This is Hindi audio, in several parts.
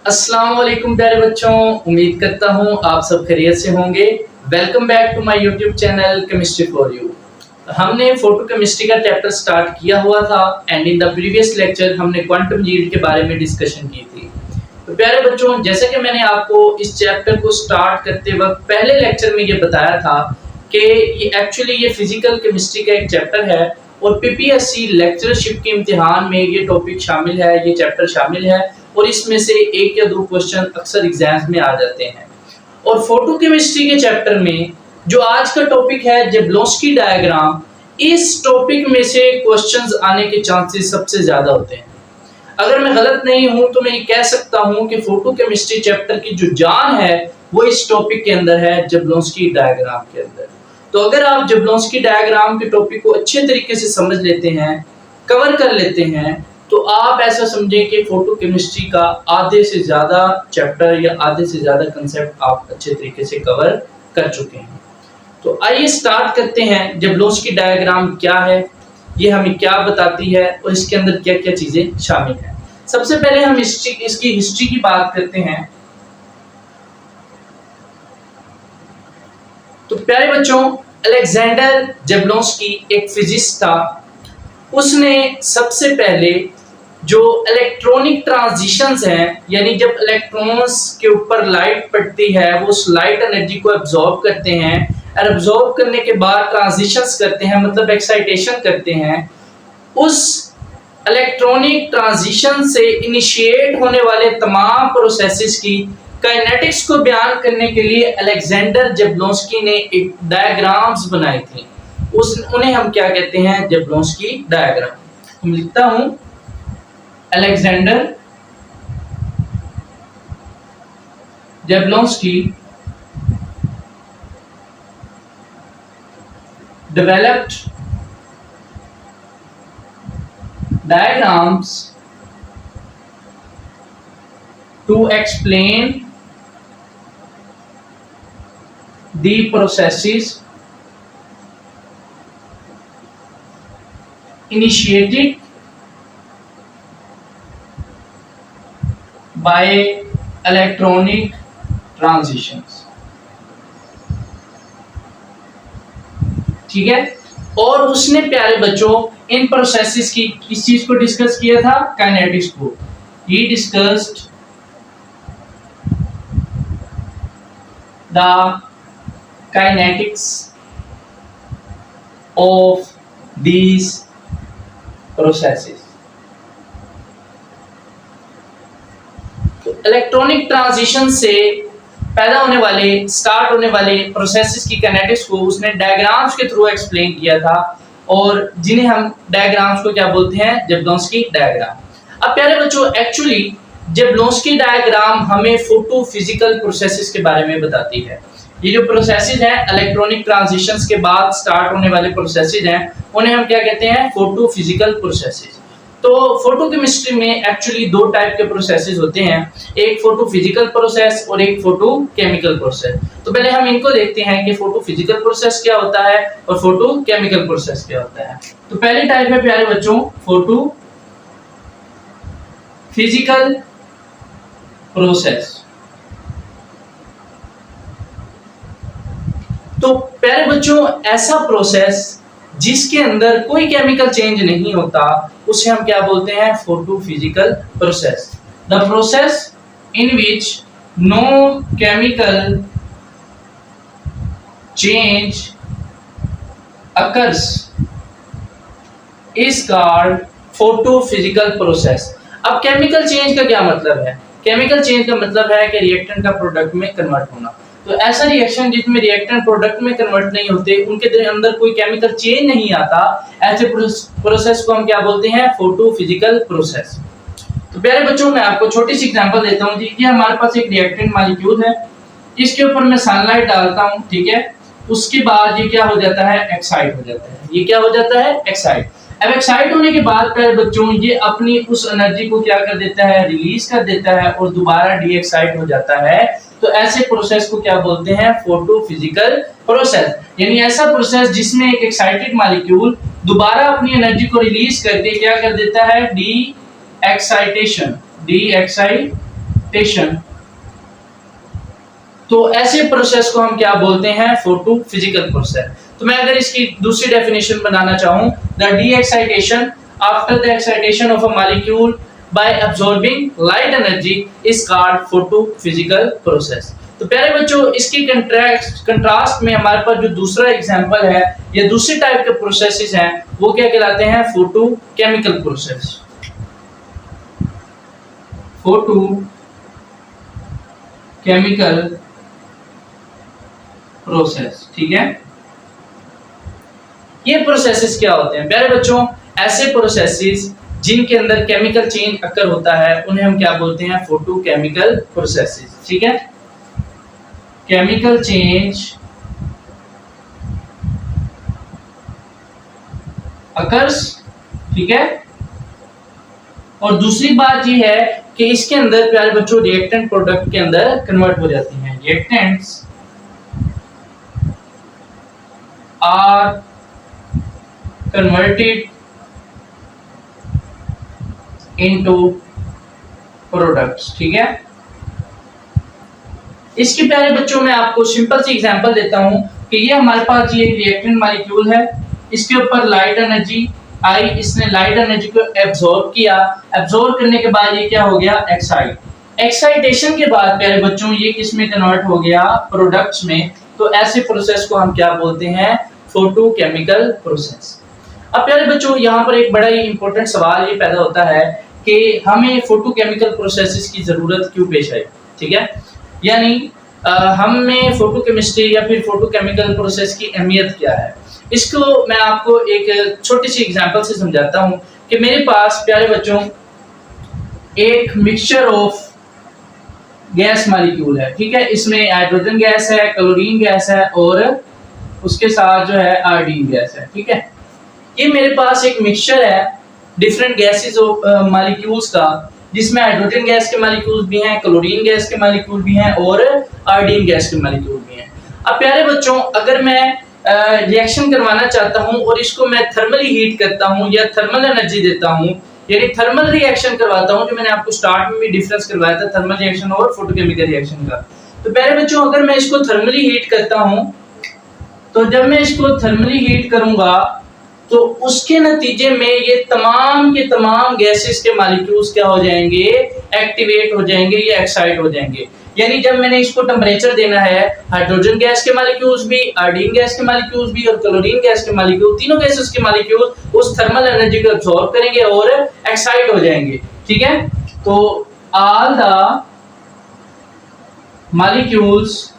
अस्सलाम वालेकुम प्यारे बच्चों, उम्मीद करता हूँ आप सब खैरियत से होंगे। Welcome back to my YouTube channel chemistry for you. हमने फोटो केमिस्ट्री का चैप्टर स्टार्ट किया हुआ था and in the previous lecture हमने क्वांटम यील्ड के बारे में डिस्कशन की थी। तो प्यारे बच्चों, जैसे कि मैंने आपको इस चैप्टर को स्टार्ट करते वक्त पहले लेक्चर में ये बताया था कि ये एक्चुअली ये फिजिकल केमिस्ट्री का एक चैप्टर है और पीपीएससी लेक्चरशिप के इम्तिहान में ये टॉपिक शामिल है, ये चैप्टर शामिल है और इसमें से एक या दो क्वेश्चन अक्सर एग्जाम्स में आ जाते हैं। और फोटो केमिस्ट्री के चैप्टर में जो आज का टॉपिक है जैबलोंस्की डायग्राम, इस टॉपिक में से क्वेश्चंस आने के चांसेस सबसे ज्यादा होते हैं। अगर मैं गलत नहीं हूं तो मैं ये कह सकता हूं कि फोटो केमिस्ट्री चैप्टर की जो जान है वो इस टॉपिक के अंदर है, जैबलोंस्की डायग्राम के अंदर। तो अगर आप जैबलोंस्की डायग्राम के टॉपिक को अच्छे तरीके से समझ लेते हैं, कवर कर लेते हैं, तो आप ऐसा समझें कि फोटो केमिस्ट्री का आधे से ज्यादा चैप्टर या आधे से ज्यादा कंसेप्ट आप अच्छे तरीके से कवर कर चुके हैं। तो आइए स्टार्ट करते हैं। जैबलोंस्की डायग्राम क्या है, ये हमें क्या बताती है और इसके अंदर क्या क्या चीजें शामिल हैं। सबसे पहले हम इसकी हिस्ट्री की बात करते हैं। तो प्यारे बच्चों, अलेक्जेंडर जैबलोंस्की एक फिजिसिस्ट था। उसने सबसे पहले जो इलेक्ट्रॉनिक ट्रांजिशंस हैं, यानी जब इलेक्ट्रॉन्स के ऊपर लाइट पड़ती है वो उस लाइट एनर्जी को एब्जॉर्ब करते हैं और एब्जॉर्ब करने के बाद ट्रांजिशंस करते हैं, मतलब एक्साइटेशन करते हैं। उस इलेक्ट्रॉनिक ट्रांजिशन से इनिशिएट होने वाले तमाम प्रोसेसेस की काइनेटिक्स को बयान करने के लिए अलेक्जेंडर जैबलोंस्की ने एक डायग्राम्स बनाई थी। उन्हें हम क्या कहते हैं? जैबलोंस्की डायग्राम। हम लिखता हूं Alexander जैबलोंस्की developed diagrams to explain the processes initiated by electronic transitions। ठीक है। और उसने प्यारे बच्चों इन प्रोसेसेस की किस चीज को डिस्कस किया था? काइनेटिक्स को। ही discussed the kinetics of these processes. Electronic transition से पैदा होने वाले, स्टार्ट होने वाले प्रोसेसेस की काइनेटिक्स को उसने डायग्राम्स के थ्रू एक्सप्लेन किया था और जिन्हें हम डायग्राम्स को क्या बोलते हैं? जैबलोंस्की डायग्राम। अब प्यारे बच्चों, एक्चुअली जैबलोंस्की डायग्राम हमें फोटो फिजिकल प्रोसेसेस के बारे में बताती है। ये जो प्रोसेसेस हैं, इलेक्ट्रॉनिक ट्रांजिशंस के बाद स्टार्ट होने वाले प्रोसेसेस हैं, उन्हें हम क्या कहते हैं? Photo physical processes. तो फोटो केमिस्ट्री में एक्चुअली दो टाइप के प्रोसेसेस होते हैं, एक फोटो फिजिकल प्रोसेस और एक फोटो केमिकल प्रोसेस। तो पहले हम इनको देखते हैं कि फोटो फिजिकल प्रोसेस क्या होता है और फोटो केमिकल प्रोसेस क्या होता है। तो पहली टाइप है प्यारे बच्चों फोटो फिजिकल प्रोसेस। तो प्यारे बच्चों, ऐसा प्रोसेस जिसके अंदर कोई केमिकल चेंज नहीं होता उसे हम क्या बोलते हैं? Photo physical process. The process in which no chemical change occurs is called photo physical process. अब केमिकल चेंज का क्या मतलब है? केमिकल चेंज का मतलब है कि रिएक्टेंट का प्रोडक्ट में कन्वर्ट होना। तो ऐसा रिएक्शन जिसमें रिएक्टेंट प्रोडक्ट में कन्वर्ट नहीं होते, उनके अंदर कोई केमिकल चेंज नहीं आता, ऐसे प्रोसेस को हम क्या बोलते हैं? Photo physical process. तो प्यारे बच्चों, मैं आपको छोटी सी एग्जांपल देता हूं। ये हमारे पास एक रिएक्टेंट मॉलिक्यूल है, इसके ऊपर मैं सनलाइट डालता हूं, ठीक है। उसके बाद ये क्या हो जाता है? एक्साइट हो जाता है। ये क्या हो जाता है? एक्साइट। अब एक्साइट होने के बाद प्यारे बच्चों ये अपनी उस एनर्जी को क्या कर देता है? रिलीज कर देता है और दोबारा डी एक्साइट हो जाता है। तो ऐसे प्रोसेस को क्या बोलते हैं? Photo physical process. यानी ऐसा प्रोसेस जिसमें एक एक्साइटेड मॉलिक्यूल दोबारा अपनी एनर्जी को रिलीज करके क्या कर देता है? D excitation. D excitation excitation, तो ऐसे प्रोसेस को हम क्या बोलते हैं? Photo physical process. तो मैं अगर इसकी दूसरी डेफिनेशन बनाना चाहूं, the D excitation after the excitation of a molecule by absorbing light energy is called photo physical process. तो प्यारे बच्चों, इसके कंट्रास्ट में हमारे पास जो दूसरा एग्जांपल है या दूसरी टाइप के प्रोसेसेस हैं, वो क्या कहलाते हैं? Photo chemical process. Photo chemical process, ठीक है। ये प्रोसेसेस क्या होते हैं प्यारे बच्चों? ऐसे प्रोसेसेस जिनके अंदर केमिकल चेंज अकर होता है, उन्हें हम क्या बोलते हैं? फोटो केमिकल प्रोसेसेस, ठीक है। केमिकल चेंज अकर्स, ठीक है। और दूसरी बात ये है कि इसके अंदर प्यारे बच्चों रिएक्टेंट प्रोडक्ट के अंदर कन्वर्ट हो जाती हैं। Reactants are converted into products, ठीक है। इसके प्यारे बच्चों में आपको सिंपल सी एग्जांपल देता हूं कि ये हमारे पास ये रिएक्टेंट मॉलिक्यूल है, इसके ऊपर लाइट एनर्जी आई, इसने लाइट एनर्जी को एब्जॉर्ब किया, एब्जॉर्ब करने के बाद ये क्या हो गया? एक्साइटेशन के बाद प्यारे बच्चों ये किस में कन्वर्ट हो गया? प्रोडक्ट्स में। तो ऐसे प्रोसेस को हम क्या बोलते हैं? Photo chemical process. अब प्यारे बच्चों, यहाँ पर एक बड़ा ही इंपॉर्टेंट सवाल ये पैदा होता है कि हमें फोटो केमिकल प्रोसेसेस की जरूरत क्यों पेश आई, ठीक है। यानी हमें फोटो केमिस्ट्री या फिर फोटो केमिकल प्रोसेस की अहमियत क्या है? इसको मैं आपको एक छोटी सी एग्जांपल से समझाता हूं कि मेरे पास प्यारे बच्चों एक मिक्सचर ऑफ गैस मॉलिक्यूल है, ठीक है। इसमें हाइड्रोजन गैस है, क्लोरीन गैस है और उसके साथ जो है आयोडीन गैस है, ठीक है। ये मेरे पास एक मिक्सचर है डिफरेंट गैसेस ऑफ मॉलिक्यूल्स का, जिसमें हाइड्रोजन गैस के मॉलिक्यूल्स भी हैं, क्लोरीन गैस के मॉलिक्यूल भी हैं और आयोडीन गैस के मॉलिक्यूल भी हैं। अब प्यारे बच्चों, अगर मैं रिएक्शन करवाना चाहता हूं और इसको मैं थर्मली हीट करता हूं या थर्मल एनर्जी देता हूं, यानी थर्मल रिएक्शन करवाता हूं, जो मैंने आपको स्टार्ट में भी डिफरेंस करवाया था थर्मल रिएक्शन और फोटोकेमिकल रिएक्शन का। तो प्यारे बच्चों, अगर मैं इसको थर्मली हीट करता हूं, तो जब मैं इसको थर्मली हीट करूंगा तो उसके नतीजे में ये तमाम के तमाम गैसेस के मॉलिक्यूल्स क्या हो जाएंगे? एक्टिवेट हो जाएंगे या एक्साइट हो जाएंगे। यानी जब मैंने इसको टेम्परेचर देना है, हाइड्रोजन गैस के मॉलिक्यूल्स भी, आयोडीन गैस के मॉलिक्यूल्स भी और क्लोरीन गैस के मॉलिक्यूल, तीनों गैसेस के मॉलिक्यूल उस थर्मल एनर्जी को अब्सॉर्ब करेंगे और एक्साइट हो जाएंगे, ठीक है। तो all the molecules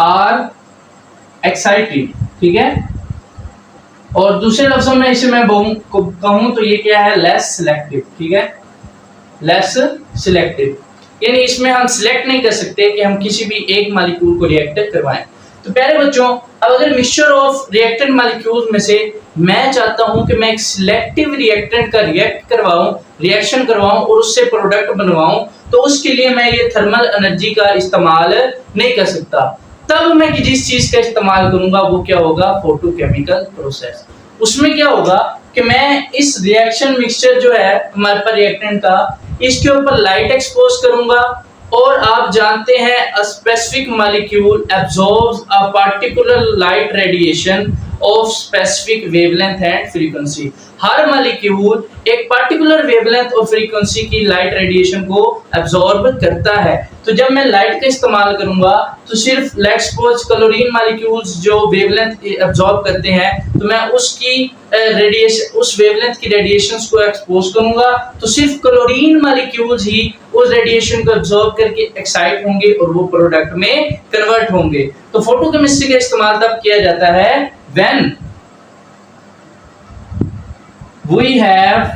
are excited, ठीक है। और दूसरे लफ्जों में इसे मैं कहूं तो ये क्या है? लेस सिलेक्टिव, ठीक है। लेस सिलेक्टिव, यानी इसमें हम सिलेक्ट नहीं कर सकते कि हम किसी भी एक मॉलिक्यूल को रिएक्ट करवाएं। तो प्यारे बच्चों, अब अगर मिक्सचर ऑफ रिएक्टेंट मॉलिक्यूल्स में से मैं चाहता हूं कि मैं एक सिलेक्टिव रिएक्टेंट का रिएक्शन करवाऊं और उससे प्रोडक्ट बनवाऊं, तो उसके लिए मैं ये थर्मल एनर्जी का इस्तेमाल नहीं कर सकता। तब मैं जिस चीज का इस्तेमाल करूंगा वो क्या होगा? Photochemical process. उसमें क्या होगा कि मैं इस रिएक्शन मिक्सचर जो है हमारे पास रिएक्टेंट का, इसके ऊपर लाइट एक्सपोज करूंगा और आप जानते हैं a specific molecule absorbs a particular light radiation of specific wavelength and frequency. Her molecule एक पार्टिकुलर वेवलेंथ और फ्रीक्वेंसी की लाइट रेडिएशन को एब्जॉर्ब करता है। तो जब मैं लाइट का इस्तेमाल करूंगा तो सिर्फ लेट्स सपोज क्लोरीन मॉलिक्यूल्स जो वेवलेंथ एब्जॉर्ब करते हैं, तो मैं उसकी रेडिएशन, उस वेवलेंथ की रेडिएशंस को एक्सपोज करूंगा, तो सिर्फ क्लोरीन मॉलिक्यूल्स ही उस रेडिएशन को एब्जॉर्ब करके एक्साइट होंगे और वो प्रोडक्ट में कन्वर्ट होंगे। तो फोटोकेमिस्ट्री का इस्तेमाल तब किया जाता है when we have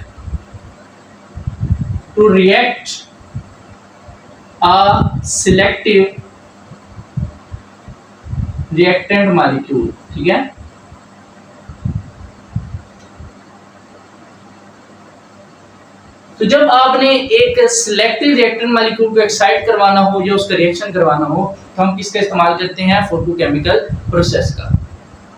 to react a selective reactant molecule, ठीक है। तो जब आपने एक सिलेक्टिव रिएक्टेंट मॉलिक्यूल को एक्साइट करवाना हो या उसका रिएक्शन करवाना हो, तो हम किसका इस्तेमाल करते हैं? फोटोकेमिकल प्रोसेस का।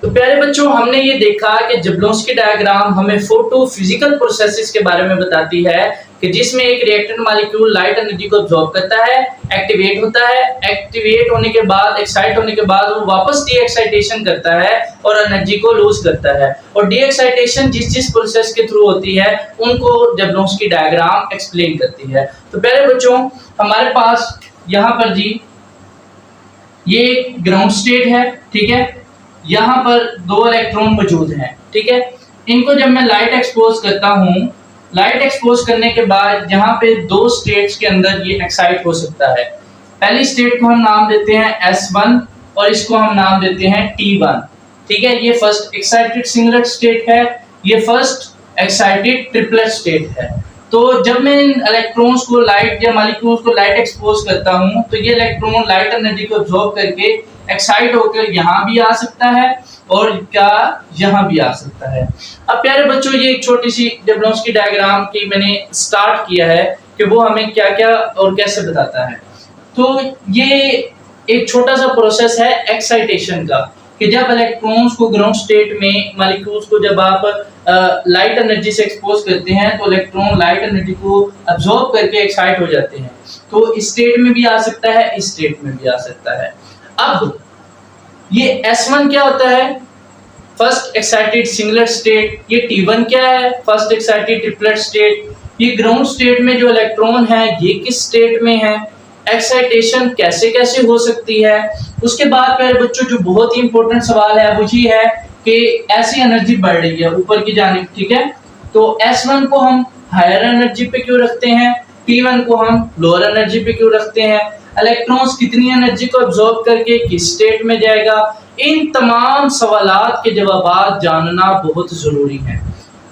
तो प्यारे बच्चों, हमने ये देखा कि जबलोंस्की डायग्राम हमें फोटो फिजिकल प्रोसेसेस के बारे में बताती है कि जिसमें एक रिएक्टेंट मॉलिक्यूल लाइट एनर्जी को अब्सॉर्ब करता है, एक्टिवेट होता है, एक्टिवेट होने के बाद, एक्साइट होने के बाद वो वापस डी एक्साइटेशन करता है और एनर्जी को लूज करता है। और डी एक्साइटेशन जिस जिस प्रोसेस के थ्रू होती है उनको जबलोंस्की डायग्राम एक्सप्लेन करती है। तो प्यारे बच्चों, हमारे पास यहाँ पर जी ये ग्राउंड स्टेट है, ठीक है। यहाँ पर 2 इलेक्ट्रॉन मौजूद हैं, ठीक है। इनको जब मैं लाइट एक्सपोज करता हूँ, लाइट एक्सपोज करने के बाद यहाँ पे 2 स्टेट्स के अंदर ये एक्साइट हो सकता है। पहली स्टेट को हम नाम देते हैं S1 और इसको हम नाम देते हैं T1, ठीक है। ये फर्स्ट एक्साइटेड सिंगलेट स्टेट है, ये फर्स्ट एक्साइटेड ट्रिपलेट स्टेट है। तो जब मैं इन इलेक्ट्रॉन्स को लाइट या मॉलिक्यूल्स को लाइट एक्सपोज करता हूँ तो ये इलेक्ट्रॉन लाइट एनर्जी को अब्सॉर्ब करके एक्साइट होकर यहाँ भी आ सकता है और क्या यहाँ भी आ सकता है। अब प्यारे बच्चों, ये एक छोटी सी जबलोंस्की डायग्राम की मैंने स्टार्ट किया है कि वो हमें क्या क्या और कैसे बताता है। तो ये एक छोटा सा प्रोसेस है एक्साइटेशन का, कि जब इलेक्ट्रॉन्स को ग्राउंड स्टेट में मॉलिक्यूल्स को जब आप लाइट एनर्जी से एक्सपोज करते हैं तो इलेक्ट्रॉन लाइट एनर्जी को अब्सॉर्ब करके एक्साइट हो जाते हैं। तो इस स्टेट में भी आ सकता है, इस स्टेट में भी आ सकता है। अब ये S1 क्या होता है? First excited singlet state. ये T1 क्या है? First excited triplet state. ये ग्राउंड स्टेट में जो इलेक्ट्रॉन है ये किस स्टेट में है, एक्साइटेशन कैसे कैसे हो सकती है। उसके बाद प्यारे बच्चों, जो बहुत ही इंपॉर्टेंट सवाल है वो ये है कि ऐसी एनर्जी बढ़ रही है ऊपर की जानिब, ठीक है। तो S1 को हम हायर एनर्जी पे क्यों रखते हैं, T1 को हम लोअर एनर्जी पे क्यों रखते हैं, इलेक्ट्रॉन्स कितनी एनर्जी को अब्सॉर्ब करके किस स्टेट में जाएगा, इन तमाम सवालात के जवाब जानना बहुत जरूरी है।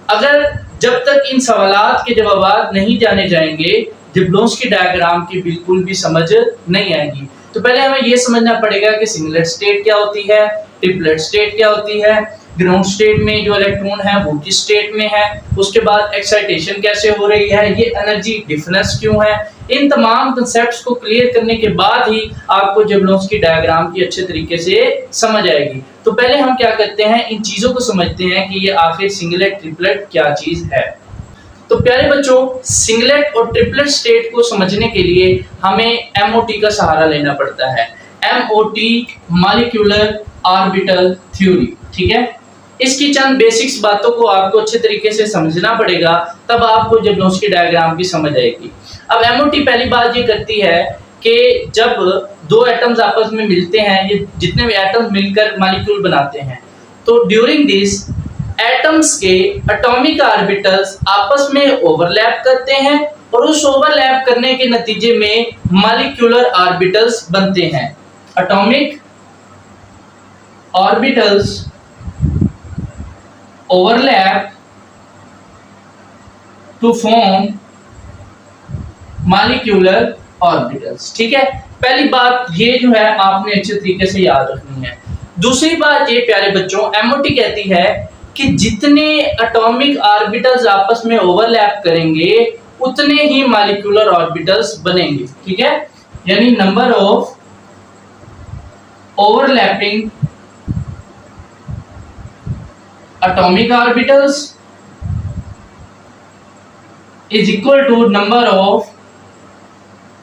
अगर जब तक इन सवालात के जवाब नहीं जाने जाएंगे जबलोंस्की डायग्राम की बिल्कुल भी समझ नहीं आएगी। तो पहले हमें यह समझना पड़ेगा कि सिंगलेट स्टेट क्या होती है, ट्रिपलेट स्टेट क्या होती है, ग्राउंड स्टेट में जो इलेक्ट्रॉन है वो किस स्टेट में है, उसके बाद एक्साइटेशन कैसे हो रही है, ये एनर्जी डिफरेंस क्यों है। इन तमाम कंसेप्ट्स को क्लियर करने के बाद ही आपको जबलोंस्की डायग्राम की अच्छे तरीके से समझ आएगी। तो पहले हम क्या करते हैं, इन चीजों को समझते हैं कि ये आखिर सिंगलेट ट्रिपलेट क्या चीज है। तो प्यारे बच्चों, सिंगलेट और ट्रिपलेट स्टेट को समझने के लिए हमें MOT का सहारा लेना पड़ता है। MOT मॉलिक्यूलर ऑर्बिटल थ्योरी, ठीक है। इसकी चंद बेसिक्स बातों को आपको अच्छे तरीके से समझना पड़ेगा, तब आपको जबलोंस्की डायग्राम की समझ आएगी। अब MOT पहली बात ये करती है कि जब 2 एटम्स आपस में मिलते हैं, ये जितने भी एटम्स मिलकर मॉलिक्यूल बनाते हैं, तो ड्यूरिंग दिस एटम्स के एटॉमिक ऑर्बिटल्स आपस में ओवरलैप करते हैं और उस ओवरलैप करने के नतीजे में मॉलिक्यूलर ऑर्बिटल्स बनते हैं। Atomic orbitals overlap to form molecular orbitals, ठीक है। पहली बात ये जो है आपने अच्छे तरीके से याद रखनी है। दूसरी बात ये प्यारे बच्चों, MOT कहती है कि जितने एटॉमिक ऑर्बिटल्स आपस में ओवरलैप करेंगे उतने ही मॉलिक्यूलर ऑर्बिटल्स बनेंगे, ठीक है। यानी number of overlapping atomic orbitals is equal to number of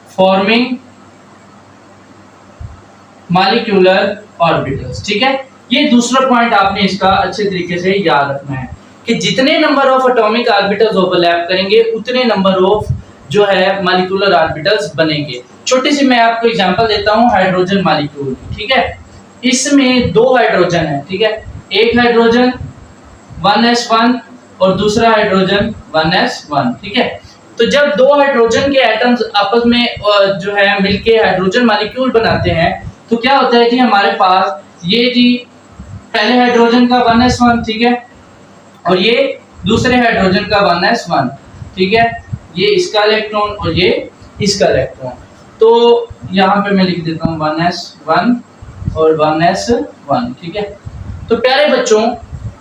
forming molecular orbitals, ठीक है। ये दूसरा पॉइंट आपने इसका अच्छे तरीके से याद रखना है कि जितने number of atomic orbitals overlap करेंगे उतने नंबर ऑफ जो है मॉलिक्यूलर ऑर्बिटल्स बनेंगे। छोटी सी मैं आपको एग्जांपल देता हूं हाइड्रोजन मॉलिक्यूल, ठीक है। इसमें 2 हाइड्रोजन है, ठीक है। एक हाइड्रोजन 1s1 और दूसरा हाइड्रोजन 1s1, ठीक है। तो जब 2 हाइड्रोजन के एटम्स आपस में जो है मिलके हाइड्रोजन मॉलिक्यूल बनाते हैं तो क्या होता है कि हमारे पास ये जी पहले हाइड्रोजन का 1s1, ठीक है, और ये दूसरे हाइड्रोजन का 1s1, ठीक है। ये इसका इलेक्ट्रॉन और ये इसका इलेक्ट्रॉन। तो यहाँ पे मैं लिख देता हूँ 1s1 और 1s1, ठीक है। तो प्यारे बच्चों,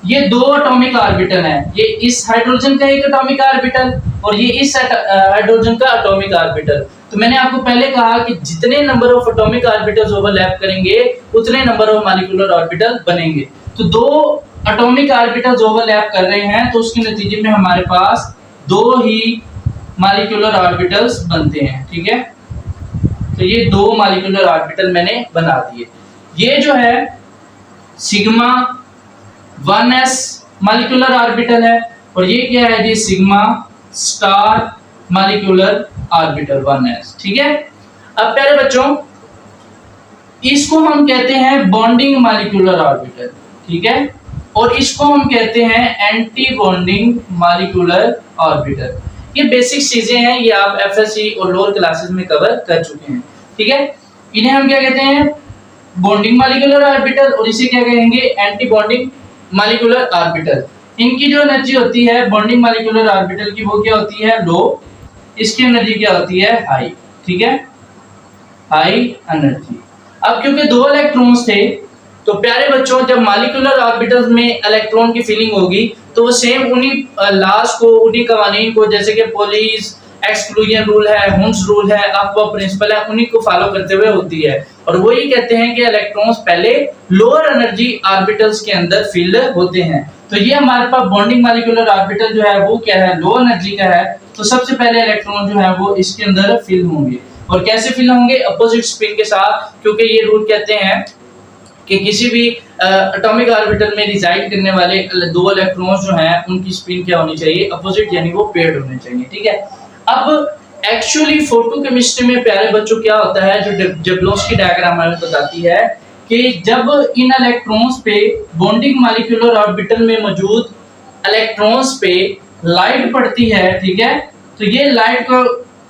ये 2 एटॉमिक ऑर्बिटल हैं, ये इस हाइड्रोजन का एक एटॉमिक ऑर्बिटल और ये इस हाइड्रोजन का एटॉमिक ऑर्बिटल। तो मैंने आपको पहले कहा कि जितने number of atomic orbitals overlap करेंगे उतने नंबर ऑफ मॉलिक्यूलर ऑर्बिटल बनेंगे। तो दो एटॉमिक ऑर्बिटल्स ओवरलैप कर रहे हैं तो उसके नतीजे में हमारे पास दो ही मॉलिक्यूलर ऑर्बिटल्स बनते हैं, ठीक है। तो ये दो मॉलिक्यूलर ऑर्बिटल मैंने बना दिए। ये जो है सिग्मा 1s मॉलिक्यूलर ऑर्बिटल है और ये क्या है जी, sigma star molecular orbital 1s, ठीक है। अब प्यारे बच्चों इसको हम कहते हैं बॉन्डिंग मॉलिक्यूलर ऑर्बिटल, ठीक है, और इसको हम कहते हैं एंटी बॉन्डिंग मॉलिक्यूलर ऑर्बिटल। ये बेसिक चीजें हैं, ये आप एफएससी और लोअर क्लासेस में कवर कर चुके हैं, ठीक है। इन्हें हम क्या कहते हैं, बॉन्डिंग मॉलिक्यूलर ऑर्बिटल, और इसे क्या कहेंगे, एंटी बॉन्डिंग मॉलिक्यूलर ऑर्बिटल। इनकी जो एनर्जी होती है बॉन्डिंग मॉलिक्यूलर ऑर्बिटल की, वो क्या होती है, लो, इसकी एनर्जी क्या होती है, हाई, ठीक है, हाई एनर्जी। अब क्योंकि दो इलेक्ट्रॉन्स थे तो प्यारे बच्चों जब मॉलिक्यूलर ऑर्बिटल्स में इलेक्ट्रॉन की फीलिंग होगी तो वो सेम उन्हीं लॉज को, उन्हीं कवानीन को, जैसे कि पॉलीज एक्सक्लूजन रूल है, हुंस रूल है, अफबा प्रिंसिपल है, उन्हीं को फॉलो करते हुए होती है। और वो ये कहते हैं कि इलेक्ट्रॉन्स पहले लोअर एनर्जी ऑर्बिटल्स के अंदर फील्ड होते हैं। तो ये हमारे पास बॉन्डिंग मॉलिक्यूलर ऑर्बिटल जो है वो क्या है, लो एनर्जी का है। तो सबसे पहले इलेक्ट्रॉन जो है वो इसके अंदर फील्ड होंगे, और कैसे फील्ड होंगे, अपोजिट स्पिन के साथ, क्योंकि ये रूल कहते हैं कि किसी भी एटॉमिक ऑर्बिटल में रिजाइड करने वाले दो इलेक्ट्रॉन्स जो हैं उनकी स्पिन क्या होनी चाहिए, अपोजिट, यानी वो पेयर्ड होने चाहिए, ठीक है। अब एक्चुअली फोटोकेमिस्ट्री में प्यारे बच्चों क्या होता है, जो जबलोव्स्की डायग्राम हमें बताती है कि जब इन इलेक्ट्रॉन्स पे बॉन्डिंग मॉलिक्यूलर ऑर्बिटल में मौजूद इलेक्ट्रॉन्स पे लाइट पड़ती है, ठीक है, तो ये लाइट को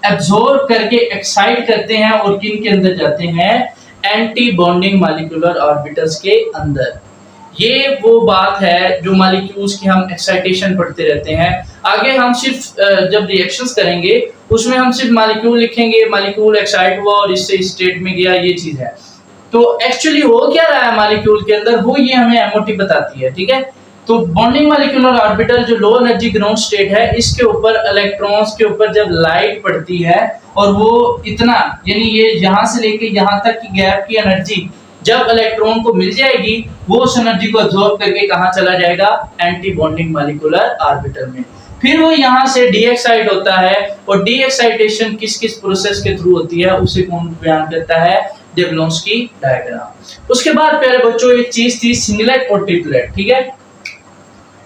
एब्जॉर्ब करके एक्साइट करते हैं और किन के अंदर जाते हैं, एंटी बॉन्डिंग मॉलिक्यूलर ऑर्बिटल्स के अंदर। ये वो बात है जो मॉलिक्यूल्स की हम एक्साइटेशन पढ़ते रहते हैं। आगे हम सिर्फ जब रिएक्शंस करेंगे उसमें हम सिर्फ मॉलिक्यूल लिखेंगे, मॉलिक्यूल एक्साइट हुआ और इससे स्टेट में गया, ये चीज है। तो एक्चुअली हो क्या रहा है मॉलिक्यूल के अंदर, वो ये हमें एमओटी बताती है, ठीक है। तो बॉन्डिंग मॉलिक्यूलर ऑर्बिटल जो लो एनर्जी ग्राउंड स्टेट है, इसके ऊपर इलेक्ट्रॉन्स के ऊपर जब लाइट पड़ती है और वो इतना, यानी ये यहाँ से लेके यहाँ तक की गैप की एनर्जी जब इलेक्ट्रॉन को मिल जाएगी, वो उस एनर्जी को अब्सॉर्ब करके कहाँ चला जाएगा, एंटी बॉन्डिंग मॉलिक्यूलर ऑर्बिटल में। फिर वो यहाँ से डी एक्साइट होता है, और डी एक्साइटेशन किस किस प्रोसेस के थ्रू होती है उसे कौन बयान करता है, जबलोव्स्की डायग्राम। उसके बाद प्यारे बच्चों एक चीज थी सिंगलेट और ट्रिपलेट, ठीक है,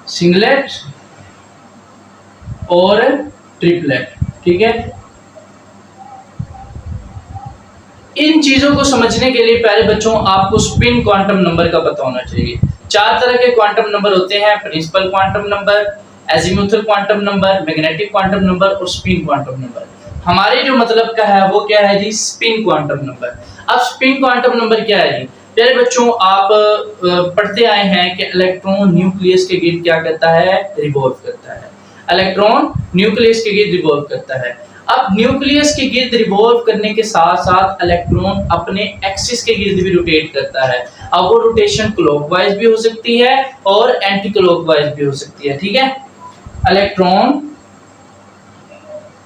सिंगलेट और ट्रिपलेट, ठीक है। इन चीजों को समझने के लिए प्यारे बच्चों आपको स्पिन क्वांटम नंबर का पता होना चाहिए। चार तरह के क्वांटम नंबर होते हैं, principal quantum number, azimuthal quantum number, magnetic quantum number और स्पिन क्वांटम नंबर। हमारे जो मतलब का है वो क्या है जी, स्पिन क्वांटम नंबर। अब स्पिन क्वांटम नंबर क्या है जी, प्यारे बच्चों आप पढ़ते आए हैं कि इलेक्ट्रॉन न्यूक्लियस के गिर्द क्या करता है, रिवॉल्व करता है। इलेक्ट्रॉन न्यूक्लियस के गिर्द रिवॉल्व करता है। अब न्यूक्लियस के गिर्द रिवॉल्व करने के साथ साथ इलेक्ट्रॉन अपने एक्सिस के गिर्द भी रोटेट करता है। अब वो रोटेशन क्लॉकवाइज भी हो सकती है और एंटी क्लॉकवाइज भी हो सकती है, ठीक है। Electron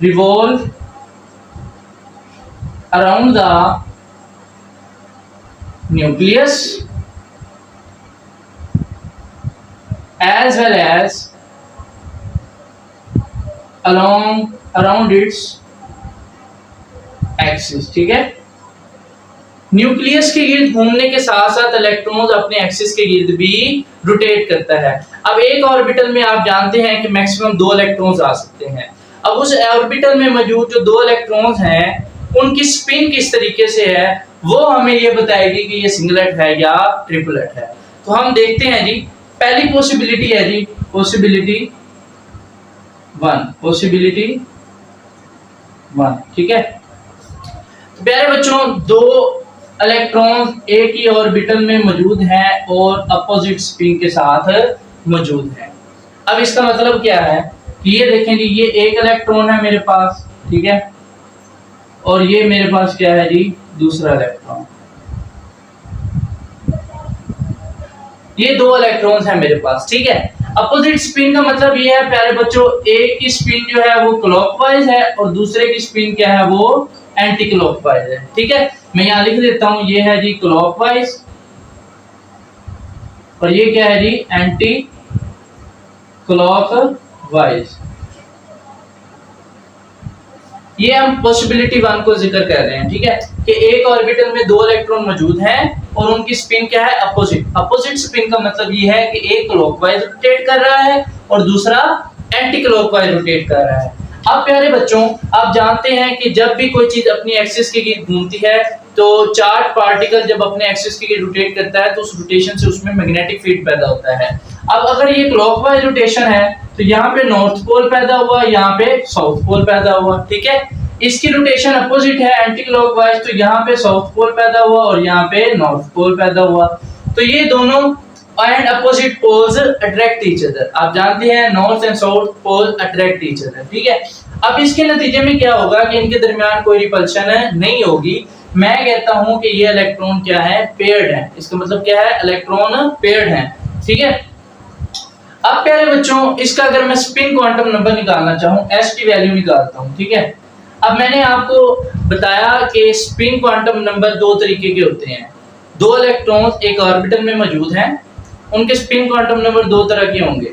revolve around the nucleus as well as around its axis, ठीक है। न्यूक्लियस के गिर्द घूमने के साथ साथ इलेक्ट्रॉन्स अपने एक्सिस के गिर्द भी रोटेट करता है। अब एक ऑर्बिटल में आप जानते हैं कि मैक्सिमम 2 इलेक्ट्रॉन्स आ सकते हैं। अब उस ऑर्बिटल में मौजूद जो 2 इलेक्ट्रॉन्स हैं उनकी स्पिन किस तरीके से है वो हमें ये बताएगी कि ये सिंगलेट है या ट्रिपलेट है। तो हम देखते हैं जी, पहली पॉसिबिलिटी है जी, पॉसिबिलिटी 1, ठीक है। तो प्यारे बच्चों 2 इलेक्ट्रॉन एक ही ऑर्बिटल में मौजूद हैं और अपोजिट स्पिन के साथ मौजूद हैं। अब इसका मतलब क्या है कि ये देखें जी, ये एक इलेक्ट्रॉन है मेरे पास, ठीक है, और ये मेरे पास क्या है जी, दूसरा इलेक्ट्रॉन। ये 2 इलेक्ट्रॉन्स हैं मेरे पास, ठीक है। अपोजिट स्पिन का मतलब ये है प्यारे बच्चों, एक की स्पिन जो है वो क्लॉकवाइज है और दूसरे की स्पिन क्या है, वो एंटी क्लॉकवाइज है। ठीक है, मैं यहाँ लिख देता हूँ, ये है जी क्लॉकवाइज और ये क्या है जी एंटी क्लॉकवाइज। ये हम पॉसिबिलिटी 1 को जिक्र कर रहे हैं। ठीक है, कि एक ऑर्बिटल में 2 इलेक्ट्रॉन मौजूद हैं और उनकी स्पिन क्या है, अपोजिट। अपोजिट स्पिन का मतलब ये है कि एक क्लॉकवाइज रोटेट कर रहा है और दूसरा एंटी क्लॉकवाइज रोटेट कर रहा है। अब प्यारे बच्चों, आप जानते हैं कि जब भी कोई चीज अपनी एक्सिस के गिर्द घूमती है तो चार्ज पार्टिकल जब अपने एक्सिस के गिर्द रोटेट करता है तो उस रोटेशन से उसमें मैग्नेटिक फील्ड पैदा होता है। अब अगर ये क्लॉकवाइज रोटेशन है तो यहाँ पे नॉर्थ पोल पैदा हुआ, यहाँ पे साउथ पोल पैदा हुआ। ठीक है, इसकी रोटेशन अपोजिट है एंटी क्लॉकवाइज, तो यहाँ पे साउथ पोल पैदा हुआ और यहाँ पे नॉर्थ पोल पैदा हुआ। तो ये दोनों and opposite poles attract each other. आप जानते हैं north and south pole attract each other. ठीक है, अब इसके नतीजे में क्या होगा कि इनके दरमियान कोई रिपल्शन नहीं होगी। मैं कहता हूं कि ये इलेक्ट्रॉन क्या है, पेयर्ड है। इसका मतलब क्या है, इलेक्ट्रॉन पेयर्ड है। ठीक है, अब प्यारे बच्चों, इसका अगर मैं स्पिन क्वांटम नंबर निकालना चाहूं, एस की वैल्यू निकालता हूं। ठीक है, अब मैंने आपको बताया कि स्पिन क्वांटम नंबर 2 तरीके के होते हैं। 2 इलेक्ट्रॉन्स एक ऑर्बिटल में मौजूद हैं, उनके स्पिन क्वांटम नंबर 2 तरह के होंगे।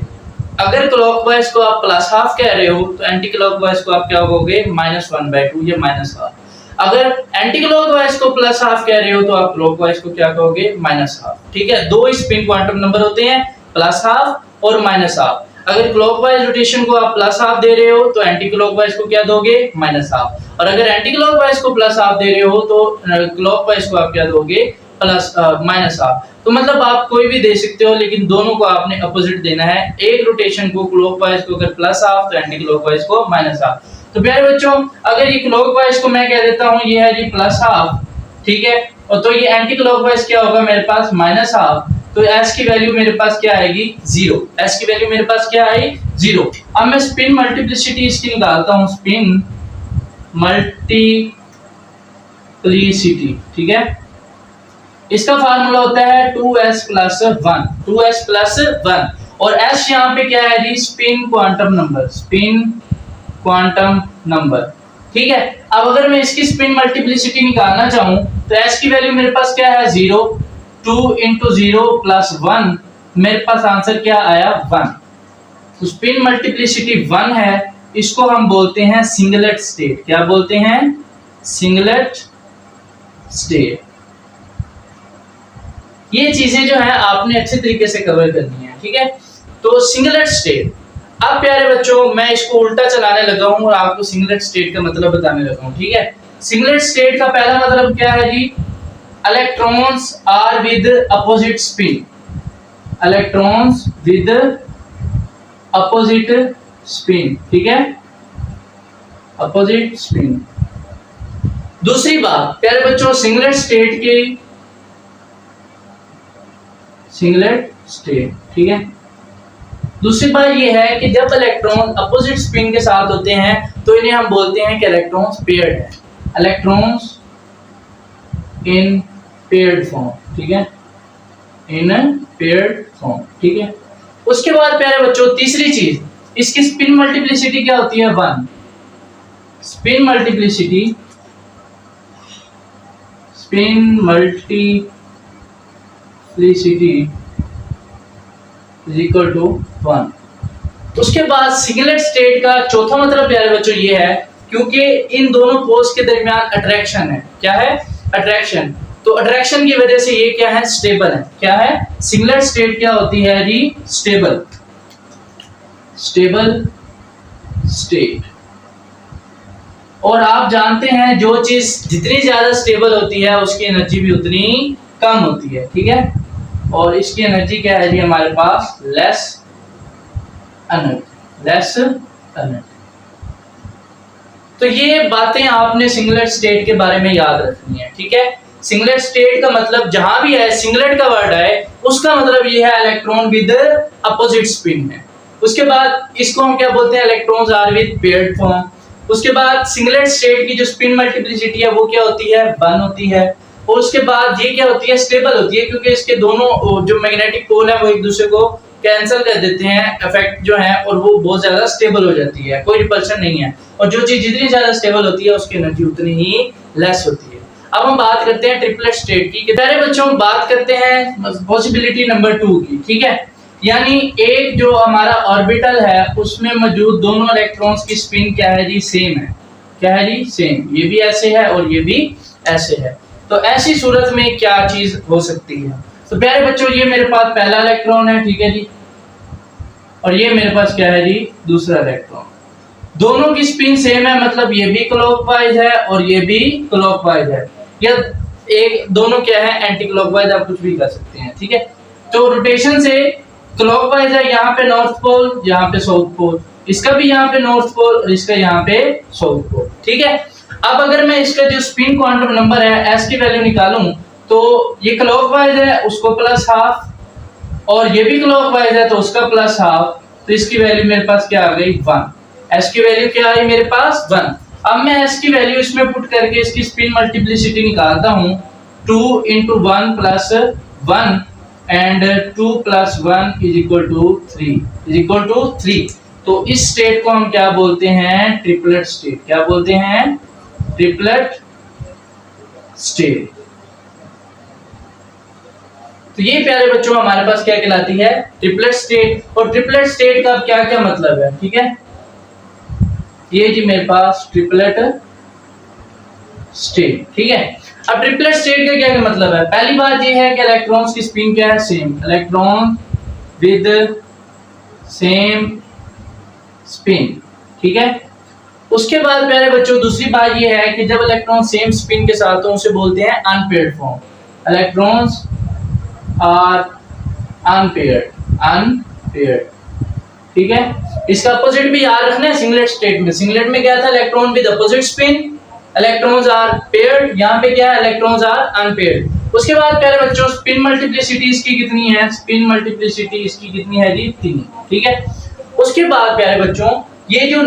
अगर क्लॉकवाइज को आप +½ कह रहे हो तो एंटी क्लॉकवाइज को आप क्या कहोगे, -1/2 या -½ अगर एंटी क्लॉकवाइज को +½ कह रहे हो तो आप क्लॉकवाइज को क्या कहोगे, -½ ठीक है, 2 स्पिन क्वांटम नंबर होते हैं, +½ और -½ अगर क्लॉकवाइज रोटेशन को आप +½ दे रहे हो तो एंटी क्लॉकवाइज को क्या दोगे, -½ और अगर एंटी क्लॉकवाइज को +½ दे रहे हो तो क्लॉकवाइज को आप क्या दोगे, -½ तो मतलब आप कोई भी दे सकते हो, लेकिन दोनों को आपने अपोजिट देना है। एक रोटेशन को क्लॉकवाइज को अगर +½ तो एंटी क्लॉकवाइज को -½ तो प्यारे बच्चों, अगर ये क्लॉकवाइज को मैं कह देता हूं ये है जी +½ ठीक है, और तो ये एंटी क्लॉकवाइज क्या होगा मेरे पास, -½ तो s की वैल्यू मेरे पास क्या आएगी, 0। s की वैल्यू मेरे पास क्या आई, 0। अब मैं स्पिन मल्टीप्लिसिटी इसकी निकालता हूं, स्पिन मल्टीप्लिसिटी। ठीक है, इसका फार्मूला होता है 2s + 1 2s + 1 और s यहाँ पे क्या है जी, spin quantum number, spin quantum number. ठीक है, अब अगर मैं इसकी स्पिन मल्टीप्लिसिटी निकालना चाहूं तो s की वैल्यू मेरे पास क्या है, 0। 2 × 0 + 1 मेरे पास आंसर क्या आया, 1। तो स्पिन मल्टीप्लिसिटी 1 है, इसको हम बोलते हैं सिंगलेट स्टेट। क्या बोलते हैं, सिंगलेट स्टेट। ये चीजें जो है आपने अच्छे तरीके से कवर करनी है। ठीक है, तो सिंगलेट स्टेट। अब प्यारे बच्चों, मैं इसको उल्टा चलाने लगा हूं और आपको सिंगलेट स्टेट का मतलब बताने लगा हूं। ठीक है, सिंगलेट स्टेट का पहला मतलब क्या है जी, electrons are with opposite spin, electrons with opposite spin। ठीक है, opposite spin। दूसरी बात प्यारे बच्चों, सिंगलेट स्टेट की सिंगलेट स्टेट। ठीक है, दूसरी बात ये है कि जब इलेक्ट्रॉन अपोजिट स्पिन के साथ होते हैं तो इन्हें हम बोलते हैं कि इलेक्ट्रॉन्स पेयर्ड है, इलेक्ट्रॉन्स इन पेयर्ड फॉर्म। ठीक है, इन पेयर्ड फॉर्म। ठीक है, उसके बाद प्यारे बच्चों तीसरी चीज, इसकी स्पिन मल्टीप्लिसिटी क्या होती है, 1। Spin multiplicity, spin multiplicity = 1। उसके बाद सिंगलेट स्टेट का चौथा मतलब प्यारे बच्चों ये है, क्योंकि इन दोनों पोल्स के दरमियान अट्रैक्शन है। क्या है, अट्रैक्शन। तो अट्रैक्शन की वजह से ये क्या है, स्टेबल है। क्या है, सिंगलेट स्टेट क्या होती है जी, स्टेबल, स्टेबल स्टेट। और आप जानते हैं जो चीज जितनी ज्यादा स्टेबल होती है उसकी एनर्जी भी उतनी कम होती है। ठीक है, और इसकी एनर्जी क्या है जी हमारे पास, लेस एनर्जी, लेस एनर्जी। तो ये बातें आपने सिंगलेट स्टेट के बारे में याद रखनी है। ठीक है, सिंगलेट स्टेट का मतलब जहां भी है सिंगलेट का वर्ड है उसका मतलब ये है इलेक्ट्रॉन विद अपोजिट स्पिन है। उसके बाद इसको हम क्या बोलते हैं, electrons are with paired form. उसके बाद सिंगलेट स्टेट की जो स्पिन मल्टीप्लिसिटी है वो क्या होती है, 1 होती है। और उसके बाद ये क्या होती है, स्टेबल होती है, क्योंकि इसके दोनों जो मैग्नेटिक पोल है वो एक दूसरे को कैंसिल कर देते हैं इफेक्ट जो है, और वो बहुत ज्यादा स्टेबल हो जाती है, कोई रिपल्शन नहीं है। और जो चीज जितनी ज्यादा स्टेबल होती है उसकी एनर्जी उतनी ही लेस होती है। अब हम बात करते हैं ट्रिपलेट स्टेट की। प्यारे बच्चों, बात करते हैं पॉसिबिलिटी नंबर 2 की, ठीक है। यानी एक जो हमारा ऑर्बिटल है उसमें मौजूद दोनों इलेक्ट्रॉन्स की स्पिन क्या है जी, सेम है। क्या है जी, सेम। ये भी ऐसे है और ये भी ऐसे है। तो ऐसी सूरत में क्या चीज हो सकती है? तो प्यारे बच्चों, ये मेरे पास पहला इलेक्ट्रॉन है, ठीक है जी, और ये मेरे पास क्या है जी, दूसरा इलेक्ट्रॉन। दोनों की स्पिन सेम है, मतलब ये भी क्लॉकवाइज है और ये भी क्लॉकवाइज है, या एक दोनों क्या है, एंटी क्लॉकवाइज, आप कुछ भी कर सकते हैं, ठीक है। तो रोटेशन से क्लॉकवाइज है, यहाँ पे नॉर्थ पोल, यहाँ पे साउथ पोल, इसका भी यहाँ पे नॉर्थ पोल और इसका यहाँ पे साउथ पोल, ठीक है। अब अगर मैं इसका जो स्पिन क्वांटम नंबर है एस की वैल्यू निकालूं, तो ये क्लॉकवाइज है, उसको प्लस हाफ, और ये भी क्लॉकवाइज है तो उसका प्लस हाफ, तो इसकी वैल्यू मेरे पास क्या आ गई, 1। एस की वैल्यू क्या आई मेरे पास, 1। अब मैं एस की वैल्यू इसमें पुट करके इसकी स्पिन मल्टीप्लिसिटी निकालता हूं, 2 × 1 + 1 एंड 2 + 1 = 3। तो इस स्टेट को हम क्या बोलते हैं, ट्रिपलेट स्टेट। क्या बोलते हैं, ट्रिपलेट स्टेट। तो ये प्यारे बच्चों हमारे पास क्या कहलाती है, ट्रिपलेट स्टेट। और ट्रिपलेट स्टेट का क्या क्या मतलब है, ठीक है। ये जी मेरे पास ट्रिपलेट स्टेट, ठीक है। अब ट्रिपलेट स्टेट का क्या क्या मतलब है? पहली बात ये है कि इलेक्ट्रॉन्स की स्पिन क्या है, same, electron with same spin, ठीक है। उसके बाद प्यारे बच्चों दूसरी बात ये है कि जब इलेक्ट्रॉन सेम स्पिन के साथ हो उसे बोलते हैं unpaired form. Electrons are unpaired, ठीक है। इसका अपोजिट भी याद रखना है सिंगलेट स्टेट में। सिंगलेट में क्या था, electron with opposite spin, electrons are paired. यहाँ पे क्या है, इलेक्ट्रॉन्स आर अनपेयर्ड। उसके बाद प्यारे बच्चों स्पिन मल्टीप्लिसिटी इसकी कितनी है, स्पिन मल्टीप्लिसिटी इसकी कितनी है जी, 3, ठीक है। उसके बाद प्यारे बच्चों ये जो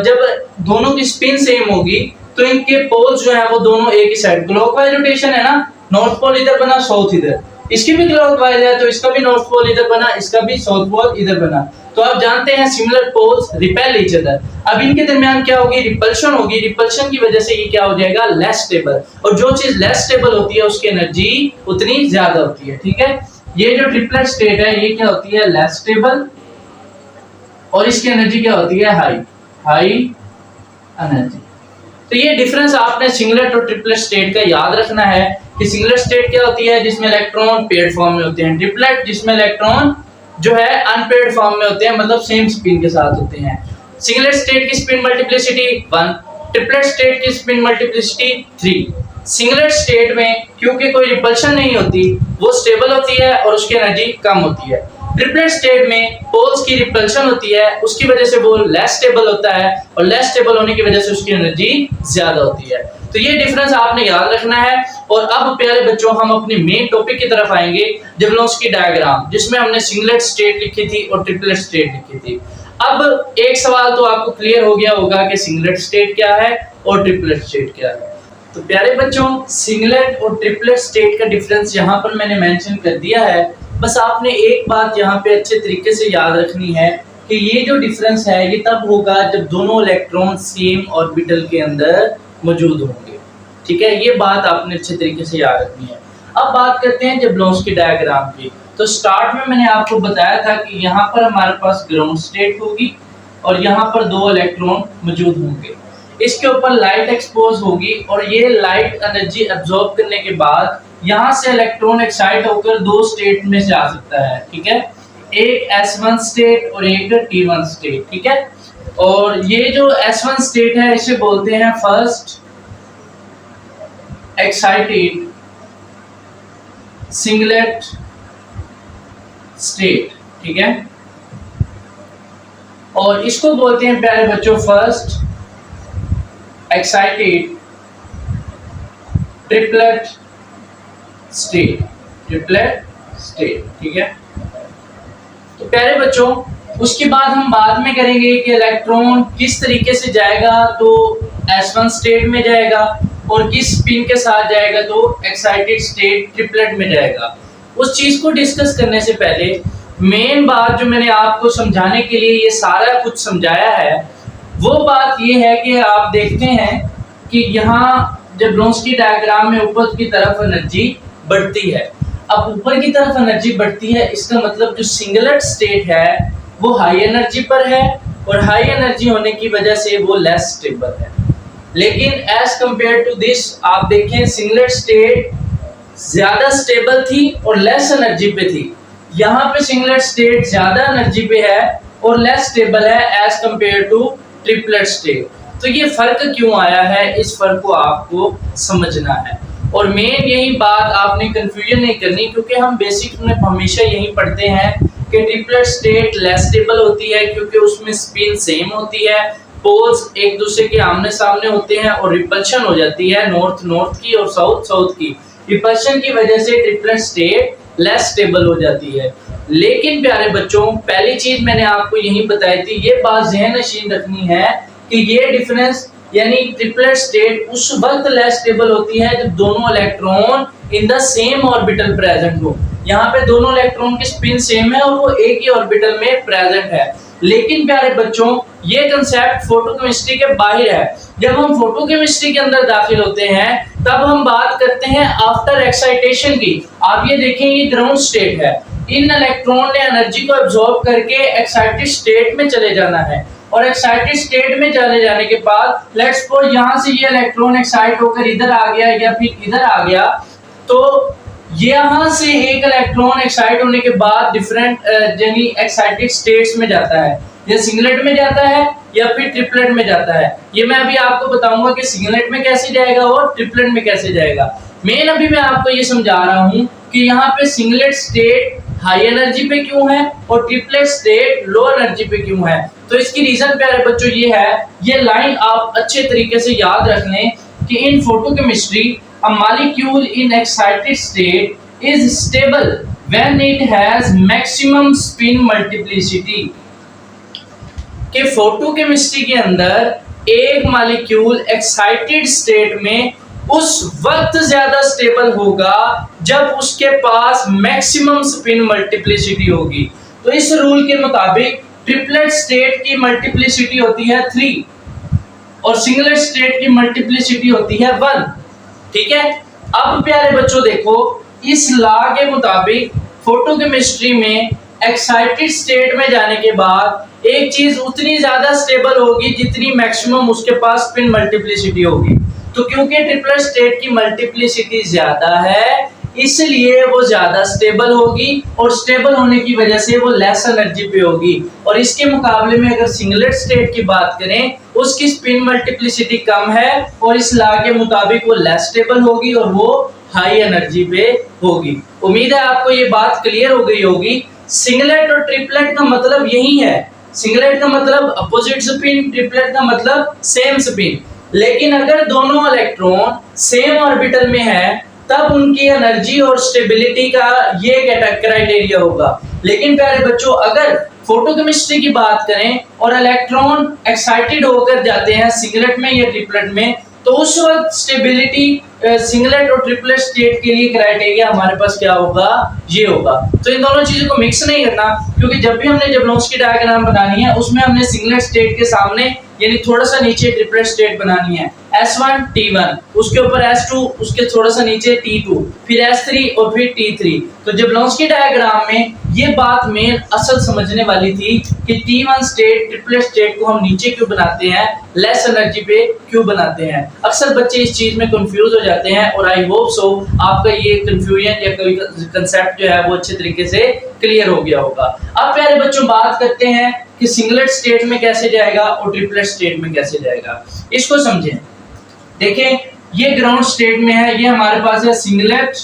जब दोनों की स्पिन सेम होगी तो इनके पोल्स जो है वो दोनों एक ही साइड, क्लॉकवाइज रोटेशन है ना, नॉर्थ पोल इधर बना, साउथ इधर, इसकी भी क्लॉकवाइज है तो इसका भी नॉर्थ पोल इधर बना, इसका भी साउथ पोल इधर बना। तो आप जानते हैं similar poles repel each other. अब इनके दरमियान क्या होगी, रिपल्शन होगी। रिपल्शन की वजह से ये क्या हो जाएगा, लेस स्टेबल। और जो चीज लेस स्टेबल होती है उसकी एनर्जी उतनी ज्यादा होती है, ठीक है। ये जो ट्रिपलेट स्टेट है ये क्या होती है, लेस स्टेबल, और इसकी एनर्जी क्या होती है, हाई एनर्जी। तो ये डिफरेंस आपने सिंगलेट और ट्रिपलेट स्टेट का याद रखना है कि सिंगलेट स्टेट क्या होती है, जिसमें इलेक्ट्रॉन पेयर्ड फॉर्म में होते हैं, ट्रिपलेट जिसमें इलेक्ट्रॉन जो है अनपेयर्ड फॉर्म में होते हैं, मतलब सेम स्पिन के साथ होते हैं। सिंगलेट स्टेट की स्पिन मल्टीप्लिसिटी 1, ट्रिपलेट स्टेट की स्पिन मल्टीप्लिसिटी 3। सिंगलेट स्टेट में क्योंकि कोई रिपल्शन नहीं होती वो स्टेबल होती है और उसकी एनर्जी कम होती है। ट्रिपलेट स्टेट में पोल्स की रिपल्शन होती है, उसकी वजह से वो लेस स्टेबल होता है, और लेस स्टेबल होने की वजह से उसकी एनर्जी ज्यादा होती है। तो ये डिफरेंस आपने याद रखना है। और अब प्यारे बच्चों हम अपने मेन टॉपिक की तरफ आएंगे, जबलोंस्की डायग्राम, जिसमें हमने सिंगलेट स्टेट लिखी थी और ट्रिपलेट स्टेट लिखी थी। अब एक सवाल तो आपको क्लियर हो गया होगा कि सिंगलेट स्टेट क्या है और ट्रिपलेट स्टेट क्या है। तो प्यारे बच्चों सिंगलेट और ट्रिपलेट स्टेट का डिफरेंस यहाँ पर मैंने मेंशन कर दिया है। बस आपने एक बात यहाँ पे अच्छे तरीके से याद रखनी है कि ये जो डिफरेंस है ये तब होगा जब दोनों इलेक्ट्रॉन सेम ऑर्बिटल के अंदर मौजूद होंगे, ठीक है। ये बात आपने अच्छे तरीके से याद रखनी है। अब बात करते हैं जबलोंस्की डायग्राम की। तो स्टार्ट में मैंने आपको बताया था कि यहाँ पर हमारे पास ग्राउंड स्टेट होगी और यहाँ पर 2 इलेक्ट्रॉन मौजूद होंगे। इसके ऊपर लाइट एक्सपोज होगी और ये लाइट एनर्जी एब्जॉर्ब करने के बाद यहाँ से इलेक्ट्रॉन एक्साइट होकर 2 स्टेट में से आ सकता है, ठीक है। एक S1 स्टेट और एक T1 स्टेट, ठीक है। और ये जो S1 स्टेट है इसे बोलते हैं फर्स्ट एक्साइटेड सिंगलेट स्टेट, ठीक है। और इसको बोलते हैं प्यारे बच्चों फर्स्ट एक्साइटेड ट्रिपलेट स्टेट, ठीक है। तो प्यारे बच्चों उसके बाद हम बाद में करेंगे कि इलेक्ट्रॉन किस तरीके से जाएगा, तो S1 स्टेट में जाएगा, और किस स्पिन के साथ जाएगा तो एक्साइटेड स्टेट ट्रिपलेट में जाएगा। उस चीज को डिस्कस करने से पहले मेन बात जो मैंने आपको समझाने के लिए ये सारा कुछ समझाया है, वो बात ये है कि आप देखते हैं कि यहाँ जब ब्रोंस्की डायग्राम में ऊपर की तरफ एनर्जी बढ़ती है, अब ऊपर की तरफ एनर्जी बढ़ती है, इसका मतलब जो सिंगलेट स्टेट है वो हाई एनर्जी पर है, और हाई एनर्जी होने की वजह से वो लेस स्टेबल है। लेकिन एज कंपेयर टू दिस आप देखें सिंगलेट स्टेट ज्यादा स्टेबल थी और लेस एनर्जी पे थी। यहाँ पे सिंगलेट स्टेट ज्यादा एनर्जी पे है और लेस स्टेबल है as compare to triplet state. तो ये फर्क क्यों आया है, इस फर्क को आपको समझना है। और मेन यही बात आपने कंफ्यूजन नहीं करनी, क्योंकि हम बेसिक में हमेशा यही पढ़ते हैं कि ट्रिपलेट स्टेट लेस स्टेबल होती है क्योंकि उसमें स्पिन सेम होती है, पोल्स एक दूसरे के आमने सामने होते हैं और रिपल्शन हो जाती है नॉर्थ नॉर्थ की और साउथ साउथ की। रिपल्शन की वजह से ट्रिपलेट स्टेट लेस स्टेबल हो जाती है। लेकिन प्यारे बच्चों, पहली चीज मैंने आपको यही बताई थी, ये बात ज़हन नशीन रखनी है कि ये डिफरेंस यानी ट्रिपलेट स्टेट उस वक्त लेस स्टेबल होती है जब दोनों electron in the same orbital present हो। यहाँ पे दोनों इलेक्ट्रॉन की स्पिन सेम है और वो एक ही ऑर्बिटल में प्रेजेंट है। लेकिन प्यारे बच्चों, ये कंसेप्ट फोटोकेमिस्ट्री के बाहर है। जब हम फोटोकेमिस्ट्री के अंदर दाखिल होते हैं तब हम बात करते हैं आफ्टर एक्साइटेशन की। आप ये देखें, ये ग्राउंड स्टेट है, इन इलेक्ट्रॉन ने एनर्जी को एब्जॉर्ब करके एक्साइटेड स्टेट में चले जाना है, और एक्साइटेड स्टेट में चले जाने के बाद लेट्स सपोज यहाँ से ये इलेक्ट्रॉन एक्साइट होकर इधर आ गया या फिर इधर आ गया, तो यहाँ से एक इलेक्ट्रॉन एक्साइट होने के बाद डिफरेंट यानी एक्साइटेड स्टेट्स में जाता है, या सिंगलेट में जाता है या फिर ट्रिपलेट में जाता है। ये मैं अभी आपको बताऊंगा कि सिंगलेट में कैसे जाएगा और ट्रिपलेट में कैसे जाएगा। मेन अभी मैं आपको ये समझा रहा हूँ कि यहाँ पे सिंगलेट स्टेट हाई एनर्जी पे क्यों है और ट्रिपलेट स्टेट लो एनर्जी पे क्यों है। तो इसकी रीजन प्यारे बच्चों ये है, ये लाइन आप अच्छे तरीके से याद रख लें कि इन photochemistry a molecule in excited state is stable when it has maximum spin multiplicity। कि फोटोकेमिस्ट्री के अंदर एक मॉलिक्यूल एक्साइटेड स्टेट में उस वक्त ज्यादा स्टेबल होगा जब उसके पास मैक्सिमम स्पिन मल्टीप्लिसिटी होगी। तो इस रूल के मुताबिक ट्रिपलेट स्टेट की मल्टीप्लिसिटी होती है 3 और सिंगलेट स्टेट की मल्टीप्लिसिटी होती है 1। ठीक है, अब प्यारे बच्चों देखो, इस लॉ के मुताबिक फोटोकेमिस्ट्री में एक्साइटेड स्टेट में जाने के बाद एक चीज उतनी ज्यादा स्टेबल होगी जितनी मैक्सिमम उसके पास स्पिन मल्टीप्लिसिटी होगी। तो क्योंकि ट्रिपलेट स्टेट की मल्टीप्लिसिटी ज्यादा है इसलिए वो ज्यादा स्टेबल होगी, और स्टेबल होने की वजह से वो लेस एनर्जी पे होगी। और इसके मुकाबले में अगर सिंगलेट स्टेट की बात करें, उसकी स्पिन मल्टीप्लिसिटी कम है और इस लॉ के मुताबिक वो लेस स्टेबल होगी और वो हाई एनर्जी पे होगी। उम्मीद है आपको ये बात क्लियर हो गई होगी। सिंगलेट और ट्रिपलेट का मतलब यही है, सिंगलेट का मतलब अपोजिट स्पिन, ट्रिपलेट का मतलब सेम स्पिन। लेकिन अगर दोनों इलेक्ट्रॉन सेम ऑर्बिटल में है तब उनकी एनर्जी और स्टेबिलिटी का ये क्राइटेरिया होगा। लेकिन प्यारे बच्चों, अगर फोटोकेमिस्ट्री की बात करें और इलेक्ट्रॉन एक्साइटेड होकर जाते हैं सिंगलेट में या ट्रिपलेट में, तो उस वक्त स्टेबिलिटी सिंगलेट और ट्रिपलेट स्टेट के लिए क्राइटेरिया हमारे पास क्या होगा, ये होगा। तो इन दोनों चीजों को मिक्स नहीं करना, क्योंकि जब भी हमने जबलोंस्की डायग्राम बनानी है उसमें हमने सिंगलेट स्टेट के सामने यानी थोड़ा सा नीचे ट्रिपलेट स्टेट बनानी है। S1 T1, उसके ऊपर S2, उसके थोड़ा सा नीचे T2, फिर S3 और फिर T3। तो जबलोंस्की डायग्राम में ये बात मेन असल समझने वाली थी कि T1 स्टेट ट्रिपलेट स्टेट को हम नीचे क्यों बनाते हैं, लेस एनर्जी पे क्यों बनाते हैं। अक्सर बच्चे इस चीज में कंफ्यूज हो जाते हैं और आई होप सो आपका ये कंफ्यूजन या कोई कंसेप्ट जो है वो अच्छे तरीके से क्लियर हो गया होगा। अब प्यारे बच्चों बात करते हैं कि सिंगलेट स्टेट में कैसे जाएगा और ट्रिपलेट स्टेट में कैसे जाएगा, इसको समझें। देखें, ये ग्राउंड स्टेट में है, ये हमारे पास है सिंगलेट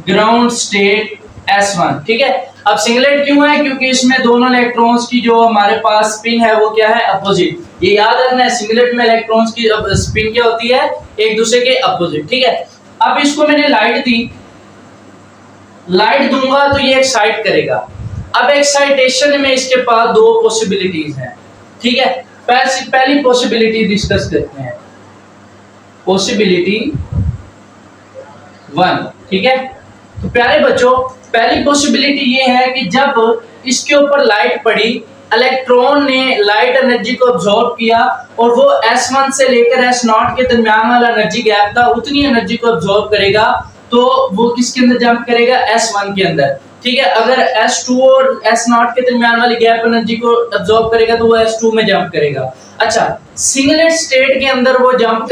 ग्राउंड स्टेट S1। ठीक है, अब सिंगलेट क्यों है, क्योंकि इसमें दोनों इलेक्ट्रॉन्स की जो हमारे पास स्पिन है वो क्या है, अपोजिट। ये याद रखना है, सिंगलेट में इलेक्ट्रॉन्स की स्पिन क्या होती है, एक दूसरे के अपोजिट। ठीक है, अब इसको मैंने लाइट दी, लाइट दूंगा तो ये एक्साइट करेगा। अब एक्साइटेशन में इसके पास दो पॉसिबिलिटीज हैं। ठीक है, पहली पॉसिबिलिटी डिस्कस करते हैं, पॉसिबिलिटी 1। ठीक है, तो प्यारे बच्चों पहली पॉसिबिलिटी ये है कि जब इसके ऊपर लाइट पड़ी, इलेक्ट्रॉन ने लाइट एनर्जी को अब्सॉर्ब किया और वो S1 से लेकर S0 के दरमियान वाला एनर्जी गैप था, उतनी एनर्जी को अब्सॉर्ब करेगा, तो वो किसके अंदर जंप करेगा? S1 के अंदर। ठीक है, अगर S2 और S0 के दरमियान वाली गैप एनर्जी को अब्सॉर्ब करेगा तो वो S2 में जंप करेगा। अच्छा, सिंगलेट स्टेट के अंदर वो जंप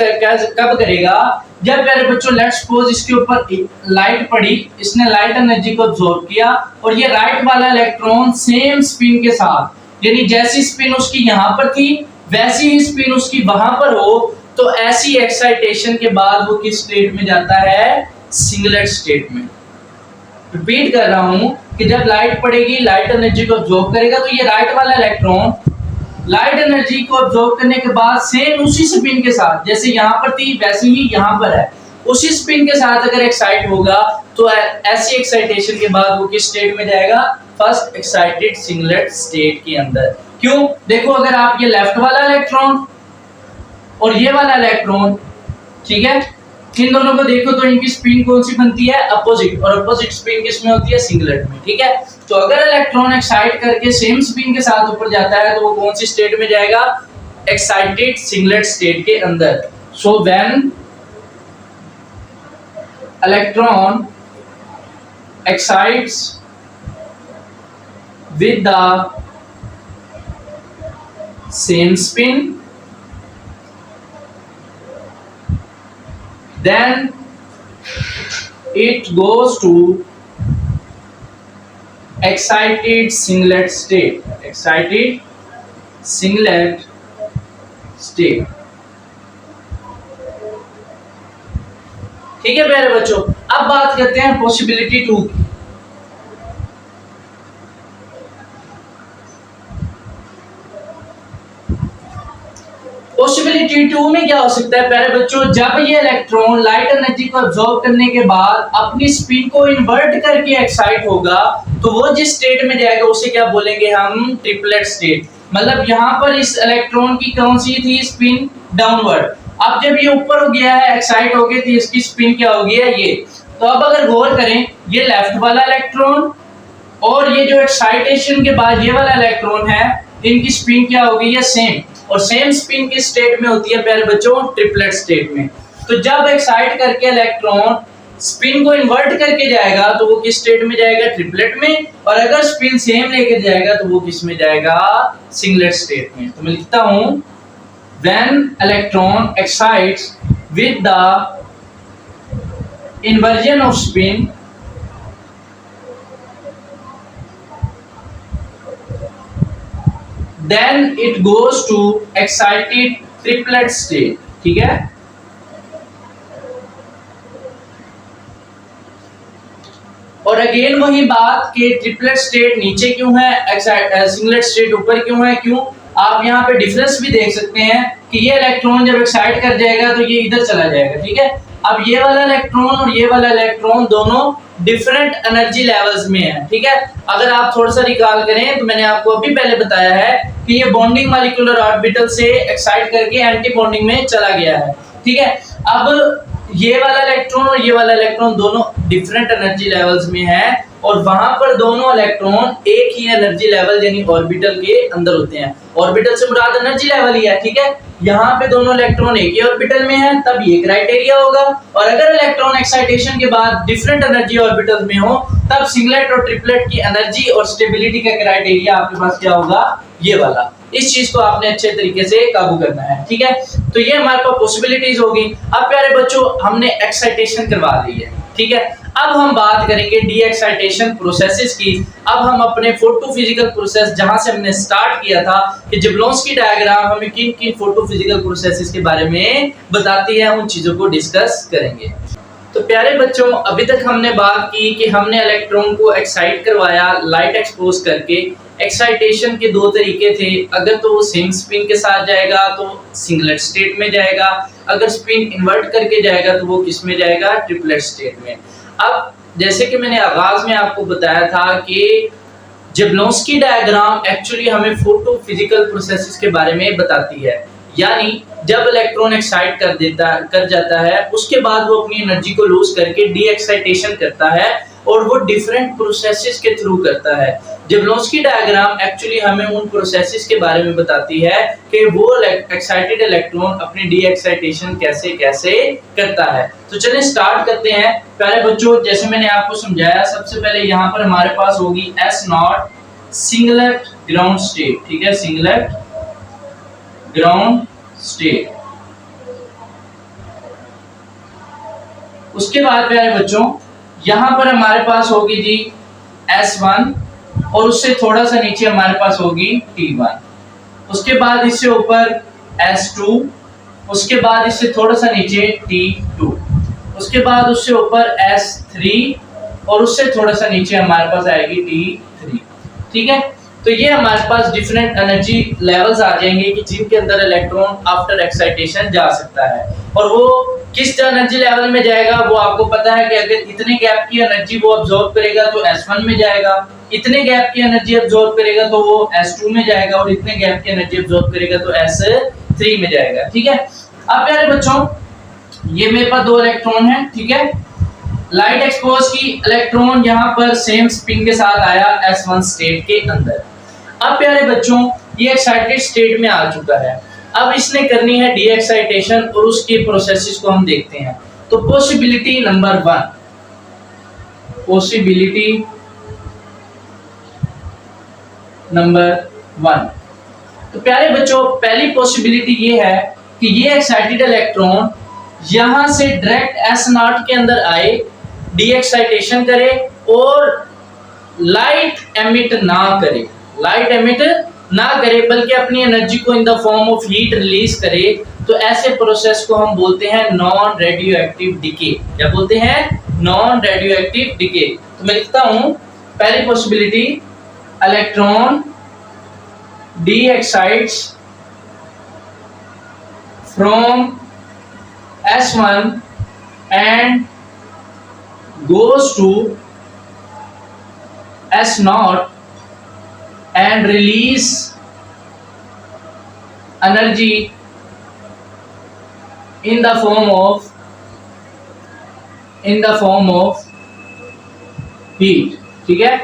कब करेगा? जब प्यारे बच्चों लेट्स सपोज इसके ऊपर लाइट पड़ी, इसने लाइट एनर्जी को अब्सॉर्ब किया और ये राइट वाला इलेक्ट्रॉन सेम स्पिन के साथ, यानी जैसी स्पिन उसकी यहाँ पर थी वैसी ही स्पिन उसकी वहां पर हो, तो ऐसी एक्साइटेशन के बाद वो किस स्टेट में जाता है? सिंगलेट स्टेट में। रिपीट कर रहा हूं कि जब लाइट पड़ेगी, लाइट एनर्जी को अब्सॉर्ब करेगा, तो ये राइट वाला इलेक्ट्रॉन लाइट एनर्जी को अब्सॉर्ब करने के बाद सेम उसी स्पिन के साथ, जैसे यहाँ पर थी वैसे ही यहाँ पर है, उसी स्पिन के साथ अगर एक्साइट होगा तो ऐसी एक्साइटेशन के बाद वो किस स्टेट में जाएगा? फर्स्ट एक्साइटेड सिंगलेट स्टेट के अंदर। क्यों? देखो, अगर आप ये लेफ्ट वाला इलेक्ट्रॉन और ये वाला इलेक्ट्रॉन, ठीक है, इन दोनों को देखो तो इनकी स्पिन कौन सी बनती है? अपोजिट, और अपोजिट स्पिन किस में होती है? सिंगलेट में। ठीक है, तो अगर इलेक्ट्रॉन एक्साइट करके सेम स्पिन के साथ ऊपर जाता है तो वो कौन सी स्टेट में जाएगा? एक्साइटेड सिंगलेट स्टेट के अंदर। So when electron excites with the same spin, then it goes to excited singlet state, excited singlet state। ठीक है प्यारे बच्चों, अब बात करते हैं पॉसिबिलिटी 2 की। पॉसिबिलिटी 2 में क्या हो सकता है प्यारे बच्चों? जब ये इलेक्ट्रॉन लाइट एनर्जी को अब्सॉर्ब करने के बाद अपनी स्पिन को इन्वर्ट करके एक्साइट होगा, तो वो जिस स्टेट में जाएगा उसे क्या बोलेंगे हम? Triplet state. मतलब यहाँ पर इस इलेक्ट्रॉन की कौन सी थी? Spin downward. अब जब ये ऊपर हो गया है, एक्साइट हो गई थी, इसकी स्पिन क्या हो गई है? ये। तो अब अगर गौर करें, ये लेफ्ट वाला इलेक्ट्रॉन और ये जो एक्साइटेशन के बाद ये वाला इलेक्ट्रॉन है, इनकी स्पिन क्या हो गई है? सेम। और सेम स्पिन की स्टेट में होती है प्यारे बच्चों? ट्रिपलेट स्टेट में। तो जब एक्साइट करके इलेक्ट्रॉन स्पिन को इन्वर्ट करके जाएगा तो वो किस स्टेट में जाएगा? ट्रिपलेट में। और अगर स्पिन सेम लेकर जाएगा तो वो किस में जाएगा? सिंगलेट स्टेट में। तो मैं लिखता हूं, when electron excites with the inversion of spin, then it goes to excited triplet state। ठीक है, और अगेन वही बात कि ट्रिपलेट स्टेट नीचे क्यों है, सिंगलेट स्टेट ऊपर क्यों है? क्यों? आप यहाँ पे डिफरेंस भी देख सकते हैं कि ये इलेक्ट्रॉन जब एक्साइट कर जाएगा तो ये इधर चला जाएगा। ठीक है, अब ये वाला इलेक्ट्रॉन और ये वाला इलेक्ट्रॉन दोनों डिफरेंट एनर्जी लेवल्स में है। ठीक है, अगर आप थोड़ा सा रिकॉल करें तो मैंने आपको अभी पहले बताया है कि ये बॉन्डिंग मॉलिक्यूलर ऑर्बिटल से एक्साइट करके एंटी बॉन्डिंग में चला गया है। ठीक है, अब ये वाला इलेक्ट्रॉन और ये वाला इलेक्ट्रॉन दोनों डिफरेंट एनर्जी लेवल्स में है और वहां पर दोनों इलेक्ट्रॉन एक ही एनर्जी लेवल यानी ऑर्बिटल के अंदर होते हैं। ऑर्बिटल से मुराद एनर्जी लेवल ही है। ठीक है, यहाँ पे दोनों इलेक्ट्रॉन एक ही ऑर्बिटल में है, तब ये क्राइटेरिया होगा। और अगर इलेक्ट्रॉन एक्साइटेशन के बाद डिफरेंट एनर्जी ऑर्बिटल में हो, तब सिंगलेट और ट्रिपलेट की एनर्जी और स्टेबिलिटी का क्राइटेरिया आपके पास क्या होगा? ये वाला। इस चीज को आपने अच्छे तरीके से काबू करना है। ठीक है, तो ये हमारे पास पॉसिबिलिटीज होगी। अब प्यारे बच्चों, हमने एक्साइटेशन करवा ली है। ठीक है, अब हम बात करेंगे डी एक्साइटेशन प्रोसेसेस की। अब हम अपने फोटोफिजिकल प्रोसेस जहां से हमने स्टार्ट किया था कि जबलोंस्की डायग्राम हमें किन किन फोटोफिजिकल प्रोसेसेस के बारे में बताती है, उन चीजों को डिस्कस करेंगे। तो प्यारे बच्चों, अभी तक हमने बात की कि हमने इलेक्ट्रॉन को एक्साइट करवाया लाइट एक्सपोज करके। एक्साइटेशन के दो तरीके थे, अगर तो वो सेम स्पिन के साथ जाएगा तो सिंगलेट स्टेट में जाएगा, अगर स्पिन इन्वर्ट करके जाएगा तो वो किस में जाएगा? ट्रिपलेट स्टेट में। अब जैसे कि मैंने आगाज में आपको बताया था कि जबलोंस्की डायग्राम एक्चुअली हमें फोटोफिजिकल प्रोसेसेस के बारे में बताती है। यानी जब इलेक्ट्रॉन एक्साइट कर जाता है, उसके बाद वो अपनी एनर्जी को लूज करके डी एक्साइटेशन करता है और वो डिफरेंट प्रोसेसेस के थ्रू करता है। जबलोंस्की डायग्राम एक्चुअली हमें उन प्रोसेसेस के बारे में बताती है कि वो एक्साइटेड इलेक्ट्रॉन अपनी डी एक्साइटेशन कैसे कैसे करता है। तो चलिए स्टार्ट करते हैं। पहले बच्चों, जैसे मैंने आपको समझाया, सबसे पहले यहाँ पर हमारे पास होगी S0 सिंगलेट ग्राउंड स्टेट, ठीक है, सिंगलेट ग्राउंड स्टेट। उसके बाद प्यारे बच्चों यहां पर हमारे पास होगी जी S1 और उससे थोड़ा सा नीचे हमारे पास होगी T1। उसके बाद इससे ऊपर S2, उसके बाद इससे थोड़ा सा नीचे T2, उसके बाद उससे ऊपर S3 और उससे थोड़ा सा नीचे हमारे पास आएगी T3। ठीक है, तो ये हमारे पास डिफरेंट एनर्जी लेवल्स आ जाएंगे कि जिनके अंदर इलेक्ट्रॉन आफ्टर एक्साइटेशन जा सकता है। और वो किस एनर्जी लेवल में जाएगा वो आपको पता है कि अगर इतने गैप की एनर्जी वो अब्सॉर्ब करेगा तो S1 में जाएगा, इतने गैप की एनर्जी अब्सॉर्ब करेगा तो वो S2 में जाएगा, और इतने गैप की एनर्जी अब्सॉर्ब करेगा तो S3 में जाएगा। ठीक है, अब प्यारे बच्चों ये मेरे पास दो इलेक्ट्रॉन है, ठीक है, लाइट एक्सपोज की इलेक्ट्रॉन यहाँ पर सेम स्पिन के साथ आया S1 स्टेट के अंदर। अब प्यारे बच्चों ये एक्साइटेड स्टेट में आ चुका है, अब इसने करनी है डी एक्साइटेशन और उसके प्रोसेसेस को हम देखते हैं। तो पॉसिबिलिटी नंबर 1, पॉसिबिलिटी नंबर 1। तो प्यारे बच्चों पहली पॉसिबिलिटी ये है कि ये एक्साइटेड इलेक्ट्रॉन यहां से डायरेक्ट S0 के अंदर आए, डी एक्साइटेशन करे और लाइट एमिट ना करे, लाइट एमिट ना करे बल्कि अपनी एनर्जी को इन the form of heat release करे। तो ऐसे प्रोसेस को हम बोलते हैं नॉन रेडियो एक्टिव डिके। क्या बोलते हैं? Non radio active decay. तो मैं लिखता हूं पहली possibility, electron D excites from S1 and goes to S0 and release energy in the form of heat। ठीक है,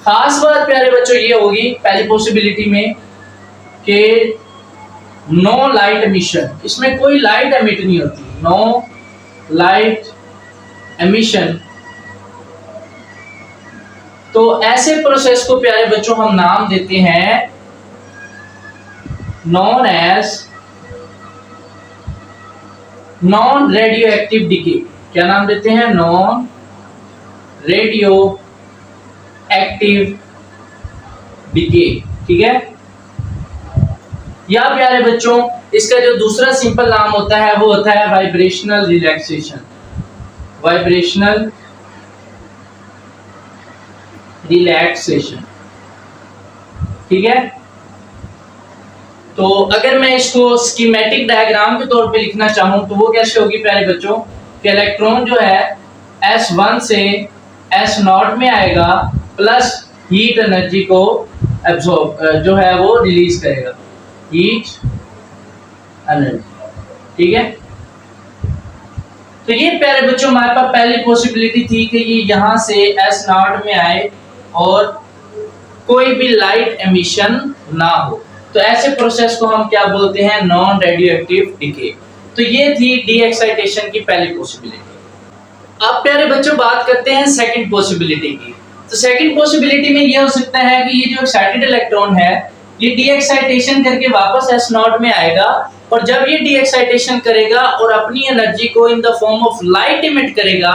खास बात प्यारे बच्चों ये होगी पहली पॉसिबिलिटी में कि नो लाइट एमिशन, इसमें कोई लाइट एमिट नहीं होती, नो लाइट एमिशन। तो ऐसे प्रोसेस को प्यारे बच्चों हम नाम देते हैं non as non radio active decay. क्या नाम देते हैं? Non radio active decay. ठीक है, या प्यारे बच्चों इसका जो दूसरा सिंपल नाम होता है वो होता है वाइब्रेशनल रिलैक्सेशन, वाइब्रेशनल रिलैक्सेशन। ठीक है, तो अगर मैं इसको स्कीमेटिक डायग्राम के तौर पे लिखना चाहूं तो वो कैसे होगी प्यारे बच्चों कि इलेक्ट्रॉन जो है S1 से S0 में आएगा प्लस हीट एनर्जी को एब्सॉर्ब जो है वो रिलीज करेगा, हीट एनर्जी। ठीक है, तो ये प्यारे बच्चों हमारे पास पहली पॉसिबिलिटी थी कि ये यहां से S0 में आए और कोई भी लाइट एमिशन ना हो। तो ऐसे प्रोसेस को हम क्या बोलते हैं? Non radio active decay. तो ये थी डी एक्साइटेशन की पहली पॉसिबिलिटी। अब प्यारे बच्चों बात करते हैं सेकंड पॉसिबिलिटी की। तो सेकंड पॉसिबिलिटी में ये हो सकता है कि ये जो एक्साइटेड इलेक्ट्रॉन है ये डी एक्साइटेशन करके वापस S0 में आएगा, और जब ये डी एक्साइटेशन करेगा और अपनी एनर्जी को इन the form of light emit करेगा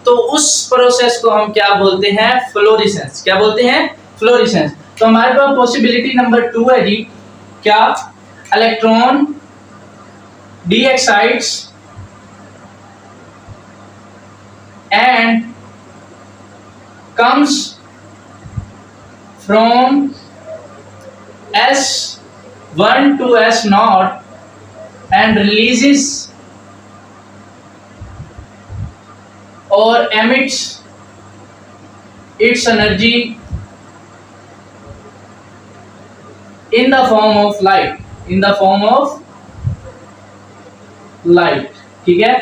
तो उस प्रोसेस को हम क्या बोलते हैं? फ्लोरेसेंस। क्या बोलते हैं? फ्लोरेसेंस। तो हमारे पास पॉसिबिलिटी नंबर 2 है जी, क्या? Electron D excites and comes from S1 to S0 and releases or emits its energy in the form of light, in the form of light। ठीक है,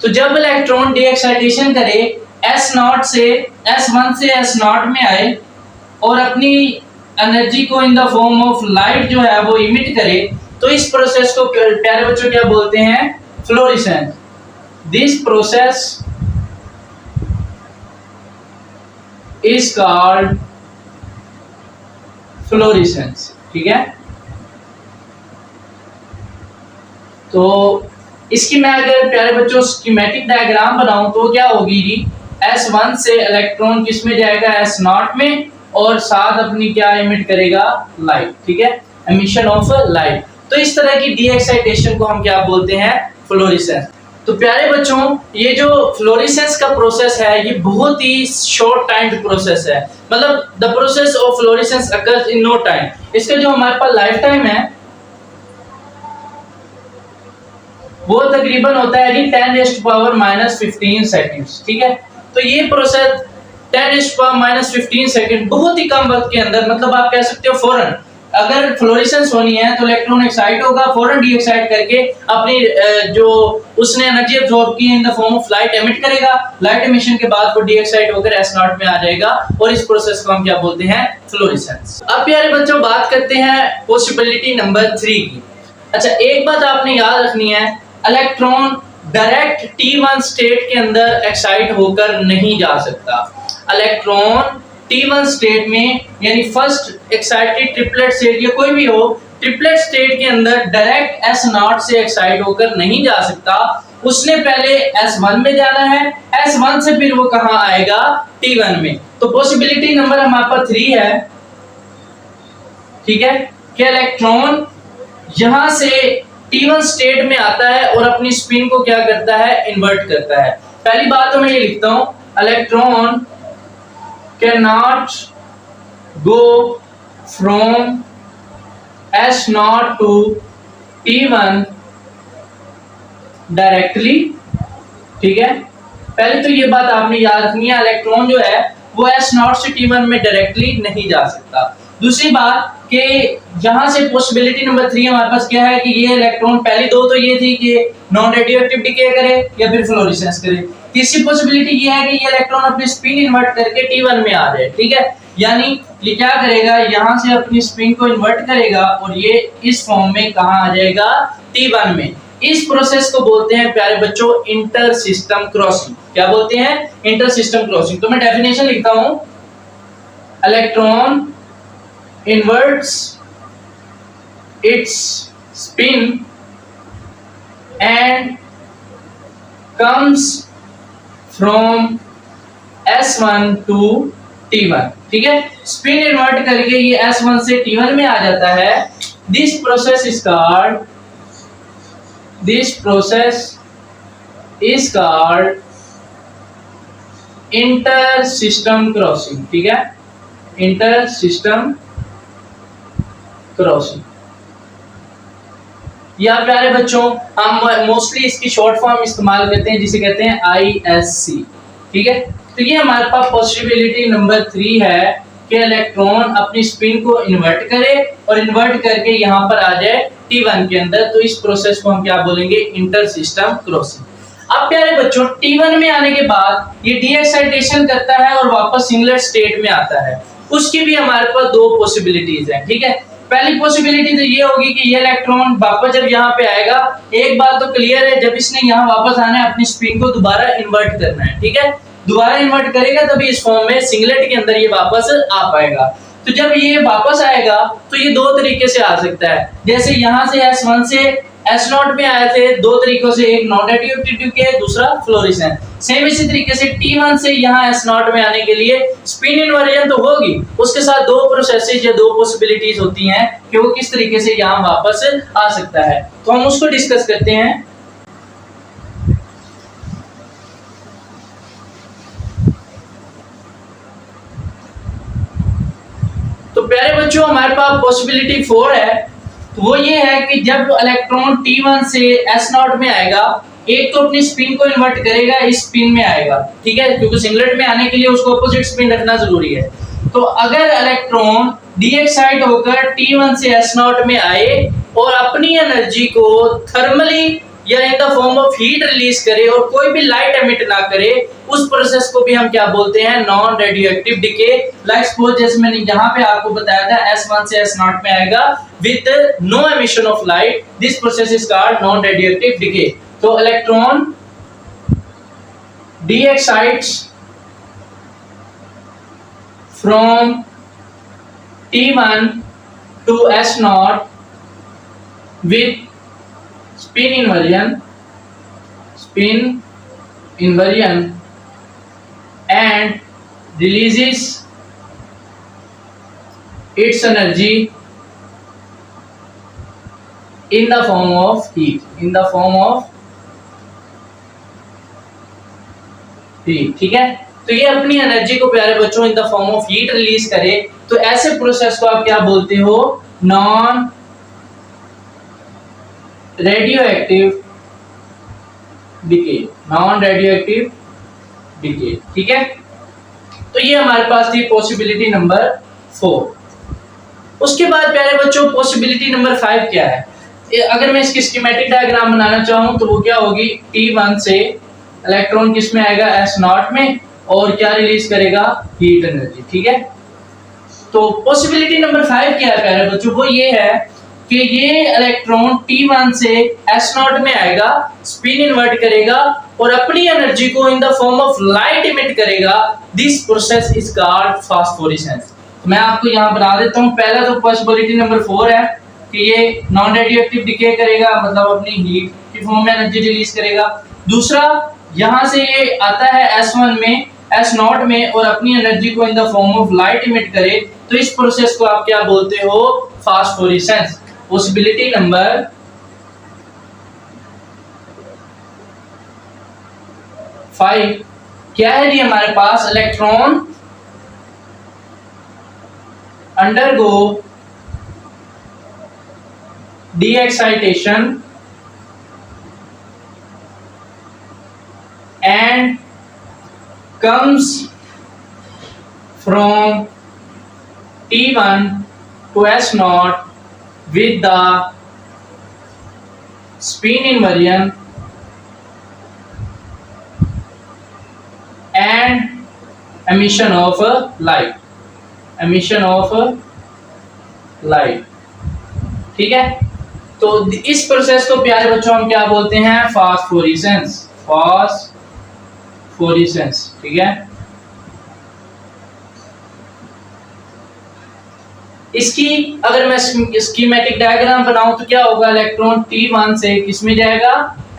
तो जब इलेक्ट्रॉन डी एक्साइटेशन करे S0 से S1 से S0 में आए और अपनी एनर्जी को इन द फॉर्म ऑफ लाइट जो है वो इमिट करे, तो इस प्रोसेस को प्यारे बच्चों क्या बोलते हैं? Fluorescence. This process is called fluorescence. ठीक है, तो इसकी मैं अगर प्यारे बच्चों स्कीमेटिक डायग्राम बनाऊं तो क्या होगी जी? S1 से इलेक्ट्रॉन किस में जाएगा? S0 में, और साथ अपनी क्या इमिट करेगा? लाइट। ठीक है, एमिशन ऑफ लाइट। तो इस तरह की डी एक्साइटेशन को हम क्या बोलते हैं? फ्लोरेसेंस। तो प्यारे बच्चों, ये जो फ्लोरेसेंस का प्रोसेस है ये बहुत ही शॉर्ट टाइम प्रोसेस है, मतलब the process of fluorescence occurs in no time. इसका जो हमारे पास लाइफ टाइम है वो तकरीबन होता है जी 10⁻⁻15 सेकंड्स। ठीक है, तो ये प्रोसेस 10⁻⁻15 सेकंड बहुत ही कम वक्त के अंदर, मतलब आप कह सकते हो फौरन अगर फ्लोरेसेंस होनी है तो इलेक्ट्रॉन एक्साइट होगा, फौरन डी एक्साइट करके अपनी जो उसने एनर्जी अब्सॉर्ब की है इन the form of light emit करेगा। लाइट एमिशन के बाद वो डी एक्साइट होकर S0 में आ जाएगा और इस प्रोसेस को हम क्या बोलते हैं? फ्लोरेसेंस। अब प्यारे बच्चों बात करते हैं पॉसिबिलिटी नंबर 3 की। अच्छा, एक बात आपने याद रखनी है, इलेक्ट्रॉन डायरेक्ट T1 स्टेट के अंदर एक्साइट होकर नहीं जा सकता। इलेक्ट्रॉन T1 स्टेट में यानी फर्स्ट एक्साइटेड ट्रिपलेट स्टेट या कोई भी हो, ट्रिपलेट स्टेट के अंदर डायरेक्ट S0 से एक्साइट होकर नहीं जा सकता। उसने पहले S1 में जाना है, S1 से फिर वो कहां आएगा? T1 में। तो पॉसिबिलिटी नंबर हमारे पास 3 है। ठीक है, कि इलेक्ट्रॉन यहां से T1 स्टेट में आता है और अपनी स्पिन को क्या करता है? इन्वर्ट करता है। पहली बात तो मैं ये लिखता हूं, electron can not go from S0 to T1 directly. ठीक है, पहले तो ये बात आपने याद रखनी है, इलेक्ट्रॉन जो है वो S0 से T1 में डायरेक्टली नहीं जा सकता। दूसरी बात कि यहां से पॉसिबिलिटी नंबर 3 हमारे पास क्या है कि ये इलेक्ट्रॉन, पहली दो तो ये थी कि नॉन रेडियोएक्टिव डिके करे या फिर फ्लोरेसेंस करे। तीसरी पॉसिबिलिटी ये है कि ये इलेक्ट्रॉन अपनी स्पिन इन्वर्ट करके T1 में आ जाए। ठीक है, यानी ये क्या करेगा? यहां से अपनी स्पिन को इन्वर्ट करेगा और ये इस फॉर्म में कहां आ जाएगा? T1 में। इस प्रोसेस को बोलते हैं प्यारे बच्चों इंटर सिस्टम क्रॉसिंग। क्या बोलते हैं? Inter system crossing. तो मैं डेफिनेशन लिखता हूं, electron inverts its spin and comes from S1 to T1। ठीक है, स्पिन इन्वर्ट करके ये S1 से T1 में आ जाता है। This process is called inter system crossing. ठीक है, इंटर सिस्टम क्रॉसिंग। या प्यारे बच्चों हम मोस्टली इसकी शॉर्ट फॉर्म इस्तेमाल करते हैं जिसे कहते हैं ISC। ठीक है, तो ये हमारे पास पॉसिबिलिटी नंबर 3 है कि इलेक्ट्रॉन अपनी स्पिन को इन्वर्ट करे और इन्वर्ट करके यहाँ पर आ जाए T1 के अंदर। तो इस प्रोसेस को हम क्या बोलेंगे? Inter system crossing. अब प्यारे बच्चों T1 में आने के बाद ये डी एक्साइटेशन करता है और वापस सिंगलेट स्टेट में आता है। उसकी भी हमारे पास 2 पॉसिबिलिटीज हैं। ठीक है, पहली पॉसिबिलिटी तो ये होगी कि ये इलेक्ट्रॉन वापस जब यहाँ पे आएगा, एक बात तो क्लियर है, जब इसने यहाँ वापस आना है अपनी स्पिन को दोबारा इन्वर्ट करना है। ठीक है, दोबारा इन्वर्ट करेगा तभी इस फॉर्म में सिंगलेट के अंदर ये वापस आ पाएगा। तो जब ये वापस आएगा तो ये 2 तरीके से आ सकता है। जैसे यहाँ से S1 से S0 में आए थे 2 तरीकों से, एक नॉन रेडियोएक्टिव डिके, दूसरा फ्लोरेसेंस। सेम इसी तरीके से T1 से यहाँ S0 में आने के लिए स्पिन इन्वर्जन तो होगी, उसके साथ 2 प्रोसेसेस या 2 पॉसिबिलिटीज होती हैं कि वो किस तरीके से यहाँ वापस आ सकता है। तो हम उसको डिस्कस करते हैं। तो प्यारे बच्चों हमारे पास पॉसिबिलिटी 4 है, तो वो ये है कि जब इलेक्ट्रॉन T1 से S0 में आएगा, एक तो अपनी स्पिन को इन्वर्ट करेगा, इस स्पिन में आएगा। ठीक है, क्योंकि सिंगलेट में आने के लिए उसको अपोजिट स्पिन रखना जरूरी है। तो अगर इलेक्ट्रॉन डी एक्साइट होकर T1 से S0 में आए और अपनी एनर्जी को थर्मली या इन the form of heat release करे और कोई भी लाइट एमिट ना करे, उस प्रोसेस को भी हम क्या बोलते हैं, non radio active decay. Like suppose जैसे मैंने यहाँ पे आपको बताया था S1 से S0 में आएगा with no emission of light, this process is called non radio active decay. तो electron de-excites from T1 to S0 with spin inversion and releases its energy in the form of heat, ठीक है। तो ये अपनी एनर्जी को प्यारे बच्चों इन the form of heat release करे, तो ऐसे प्रोसेस को आप क्या बोलते हो, नॉन रेडियो एक्टिव डिके, ठीक है। तो ये हमारे पास थी पॉसिबिलिटी नंबर 4। उसके बाद प्यारे बच्चों पॉसिबिलिटी नंबर 5 क्या है, अगर मैं इसकी स्कीमेटिक डायग्राम बनाना चाहूं तो वो क्या होगी, T1 से इलेक्ट्रॉन किस में आएगा, S0 में, और क्या रिलीज करेगा, हीट एनर्जी, ठीक है। तो पॉसिबिलिटी नंबर 5 क्या है प्यारे बच्चों, वो ये है कि ये इलेक्ट्रॉन T1 से S0 में आएगा, स्पिन इन्वर्ट करेगा और अपनी एनर्जी को इन the form of light emit करेगा, दिस प्रोसेस इज कॉल्ड फास्फोरेसेंस। मैं आपको यहाँ बना देता हूँ, पहला तो पॉसिबिलिटी नंबर 4 है कि ये नॉन रेडियोएक्टिव डिके करेगा, मतलब अपनी हीट की फॉर्म में एनर्जी रिलीज करेगा। दूसरा, यहाँ से ये आता है S0 में और अपनी एनर्जी को इन the form of light emit करे, तो इस प्रोसेस को आप क्या बोलते हो, फास्फोरेसेंस। पॉसिबिलिटी नंबर 5 क्या है जी हमारे पास, electron undergo de-excitation and comes from T1 to S0 with the spin inversion and emission of light, ठीक है। तो इस प्रोसेस को प्यारे बच्चों हम क्या बोलते हैं, फास्फोरेसेंस, ठीक है। इसकी अगर मैं स्कीमेटिक डायग्राम बनाऊं तो क्या होगा, इलेक्ट्रॉन T1 से किस में जाएगा,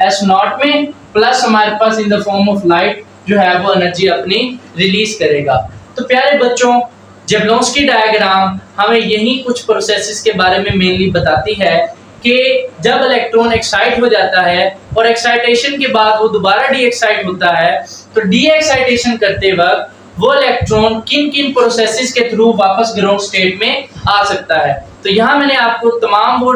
S0 में, प्लस हमारे पास in the form of light जो है वो एनर्जी अपनी रिलीज करेगा। तो प्यारे बच्चों जैबलोंस्की डायग्राम हमें यही कुछ प्रोसेसेस के बारे में मेनली बताती है कि जब इलेक्ट्रॉन एक्साइट हो जाता है और एक्साइटेशन के बाद वो दोबारा डी एक्साइट होता है, तो डी एक्साइटेशन करते वक्त वो इलेक्ट्रॉन किन किन प्रोसेसेस के थ्रू वापस ग्राउंड स्टेट में आ सकता है। तो यहाँ मैंने आपको तमाम वो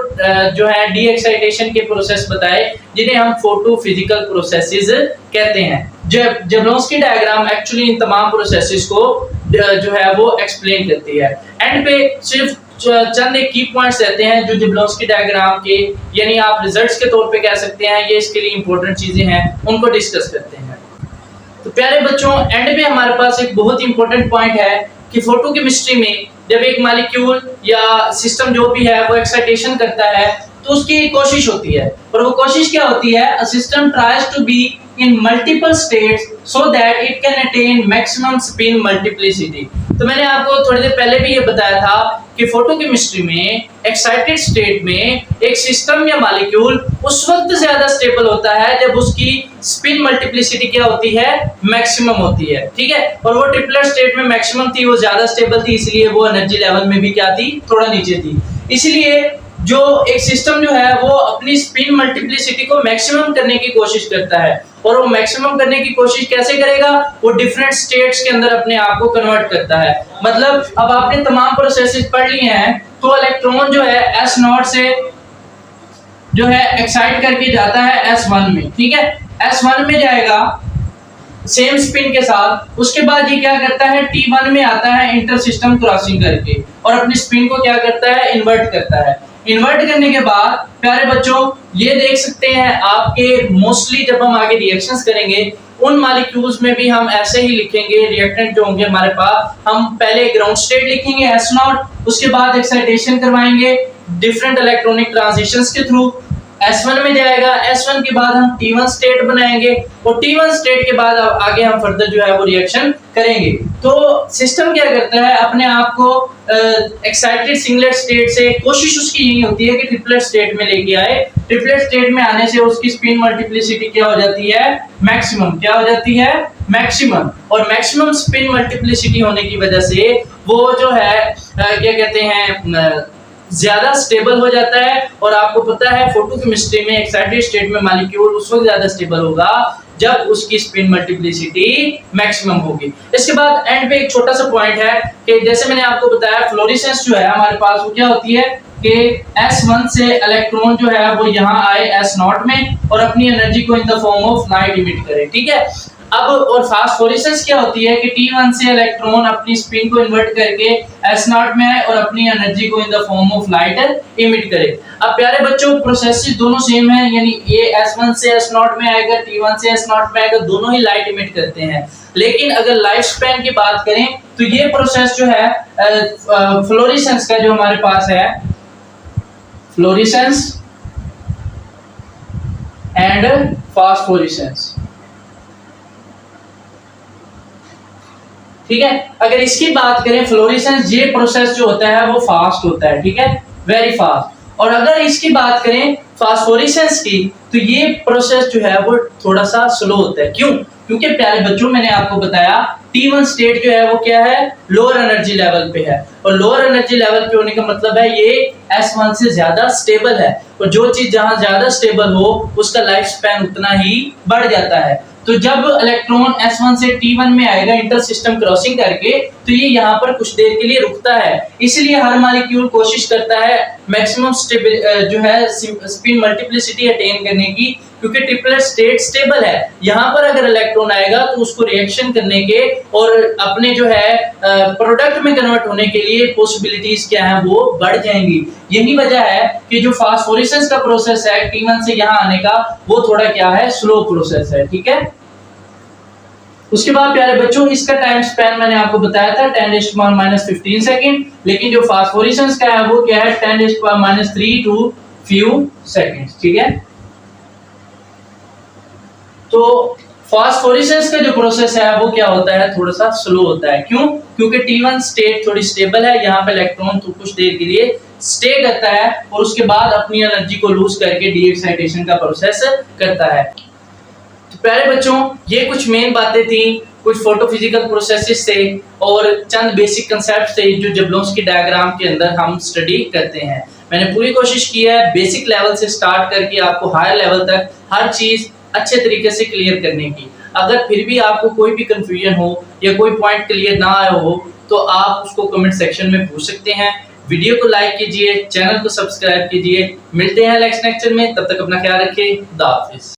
जो है डी एक्साइटेशन के प्रोसेस बताए जिन्हें हम फोटो फिजिकल प्रोसेसेस कहते हैं। जैबलोंस्की डायग्राम एक्चुअली इन तमाम प्रोसेसेस को जो है वो एक्सप्लेन करती है। एंड पे सिर्फ चंद एक की पॉइंट्स रहते हैं जो जैबलोंस्की डायग्राम के, यानी आप रिजल्ट्स के तौर पे कह सकते हैं, ये इसके लिए इंपॉर्टेंट चीजें हैं, उनको डिस्कस करते हैं। तो प्यारे बच्चों एंड पे हमारे पास एक बहुत इंपॉर्टेंट पॉइंट है कि फोटोकेमिस्ट्री में जब एक मॉलिक्यूल या सिस्टम जो भी है वो एक्साइटेशन करता है तो उसकी कोशिश होती है, और वो कोशिश क्या होती है, a system tries to be in multiple states so that it can attain maximum spin multiplicity। तो मैंने आपको थोड़ी देर पहले भी ये बताया था कि फोटोकेमिस्ट्री में एक्साइटेड स्टेट में एक सिस्टम या मॉलिक्यूल उस वक्त ज्यादा स्टेबल होता है जब उसकी स्पिन मल्टीप्लिसिटी क्या होती है, मैक्सिमम होती है, ठीक है। और वो ट्रिपलेट स्टेट में मैक्सिमम थी, वो ज्यादा स्टेबल थी, इसलिए वो एनर्जी लेवल में भी क्या थी, थोड़ा नीचे थी। इसलिए जो एक सिस्टम जो है वो अपनी स्पिन मल्टीप्लिसिटी को मैक्सिमम करने की कोशिश करता है, और वो मैक्सिमम करने की कोशिश कैसे करेगा, वो डिफरेंट स्टेट्स के अंदर अपने आप को कन्वर्ट करता है। मतलब अब आपने तमाम प्रोसेसेस पढ़ लिए हैं, तो इलेक्ट्रॉन जो है S0 से जो है एक्साइट करके जाता है S1 में, ठीक है। S1 में जाएगा सेम स्पिन के साथ, उसके बाद ये क्या करता है, T1 में आता है इंटर सिस्टम क्रॉसिंग करके, और अपनी स्पिन को क्या करता है, इन्वर्ट करता है। इन्वर्ट करने के बाद प्यारे बच्चों ये देख सकते हैं आपके मोस्टली जब हम आगे रिएक्शंस करेंगे उन मॉलिक्यूल्स में भी हम ऐसे ही लिखेंगे रिएक्टेंट जो होंगे हमारे पास, हम पहले ग्राउंड स्टेट लिखेंगे S0, उसके बाद एक्साइटेशन करवाएंगे डिफरेंट इलेक्ट्रॉनिक ट्रांजिशंस के थ्रू, S1 में जाएगा, S1 के बाद हम T1 स्टेट बनाएंगे और T1 स्टेट के बाद आगे हम फर्दर जो है वो रिएक्शन करेंगे। तो सिस्टम क्या करता है अपने आप को एक्साइटेड सिंगलेट स्टेट से, कोशिश उसकी यही होती है कि ट्रिपलेट स्टेट में लेके आए। ट्रिपलेट स्टेट में आने से उसकी स्पिन मल्टीप्लिसिटी क्या हो जाती है, मैक्सिमम। क्या हो जाती है, मैक्सिमम। और मैक्सिमम स्पिन मल्टीप्लिसिटी होने की वजह से वो जो है क्या कहते हैं ज्यादा स्टेबल हो जाता है। और आपको पता है फोटोकेमिस्ट्री में एक्साइटेड स्टेट में मॉलिक्यूल उस वक्त ज्यादा स्टेबल होगा जब उसकी स्पिन मल्टीप्लिसिटी मैक्सिमम होगी। इसके बाद एंड पे एक छोटा सा पॉइंट है कि जैसे मैंने आपको बताया फ्लोरेसेंस जो है हमारे पास वो क्या होती है कि S1 से इलेक्ट्रॉन जो है वो यहाँ आए S0 में और अपनी एनर्जी को इन the form of light emit करे, ठीक है। अब और फास्फोरेसेंस क्या होती है कि T1 से इलेक्ट्रॉन अपनी स्पिन को इन्वर्ट करके S0 में आए और अपनी एनर्जी को इन the form of light emit करे। अब प्यारे बच्चों प्रोसेसेस दोनों सेम है, यानी ये S1 से S0 में आएगा, T1 से S0 में आएगा, दोनों ही लाइट इमिट करते हैं। लेकिन अगर लाइफ स्पैन की बात करें तो ये प्रोसेस जो है फ्लोरेसेंस का जो हमारे पास है, फ्लोरेसेंस एंड फास्फोरेसेंस, ठीक है। अगर इसकी बात करें फ्लोरेसेंस, ये प्रोसेस जो होता है वो फास्ट होता है, ठीक है, वेरी फास्ट। और अगर इसकी बात करें फास्फोरेसेंस की तो ये प्रोसेस जो है वो थोड़ा सा स्लो होता है। क्यों? क्योंकि प्यारे बच्चों मैंने आपको बताया T1 स्टेट जो है वो क्या है, लोअर एनर्जी लेवल पे है और लोअर एनर्जी लेवल पे होने का मतलब है ये S1 से ज्यादा स्टेबल है और जो चीज जहां ज्यादा स्टेबल हो उसका लाइफ स्पैन उतना ही बढ़ जाता है। तो जब इलेक्ट्रॉन S1 से T1 में आएगा इंटर सिस्टम क्रॉसिंग करके तो ये यहाँ पर कुछ देर के लिए रुकता है, इसलिए हर मॉलिक्यूल कोशिश करता है मैक्सिमम जो है स्पिन मल्टीप्लिसिटी अटेन करने की, क्योंकि ट्रिपलेट स्टेट स्टेबल है। यहाँ पर अगर इलेक्ट्रॉन आएगा तो उसको रिएक्शन करने के और अपने जो है प्रोडक्ट में कन्वर्ट होने के लिए पॉसिबिलिटीज क्या है वो बढ़ जाएंगी। यही वजह है कि जो फास्फोरेसेंस का प्रोसेस है T1 से यहाँ आने का वो थोड़ा क्या है, स्लो प्रोसेस है, ठीक है। उसके बाद प्यारे बच्चों इसका टाइम स्पैन मैंने आपको बताया था 10⁻⁻15 सेकंड, लेकिन जो फास्फोरेसेंस का है वो क्या है 10⁻³ टू फ्यू सेकंड्स, ठीक है। तो फास्फोरेसेंस का जो प्रोसेस है वो क्या होता है, थोड़ा सा स्लो होता है। क्यों? क्योंकि T1 स्टेट थोड़ी स्टेबल है, यहाँ पे इलेक्ट्रॉन तो कुछ देर के लिए स्टे करता है और उसके बाद अपनी एनर्जी को लूज करके डी एक्साइटेशन का प्रोसेस करता है। तो प्यारे बच्चों ये कुछ मेन बातें थी, कुछ फोटोफिजिकल प्रोसेसेस थे और चंद बेसिक कंसेप्ट थे जो जबलोंस्की डायग्राम के अंदर हम स्टडी करते हैं। मैंने पूरी कोशिश की है बेसिक लेवल से स्टार्ट करके आपको हायर लेवल तक हर चीज अच्छे तरीके से क्लियर करने की। अगर फिर भी आपको कोई भी कंफ्यूजन हो या कोई पॉइंट क्लियर ना आया हो तो आप उसको कमेंट सेक्शन में पूछ सकते हैं। वीडियो को लाइक कीजिए, चैनल को सब्सक्राइब कीजिए। मिलते हैं नेक्स्ट लेक्चर में, तब तक अपना ख्याल रखिए। खुदा हाफिज।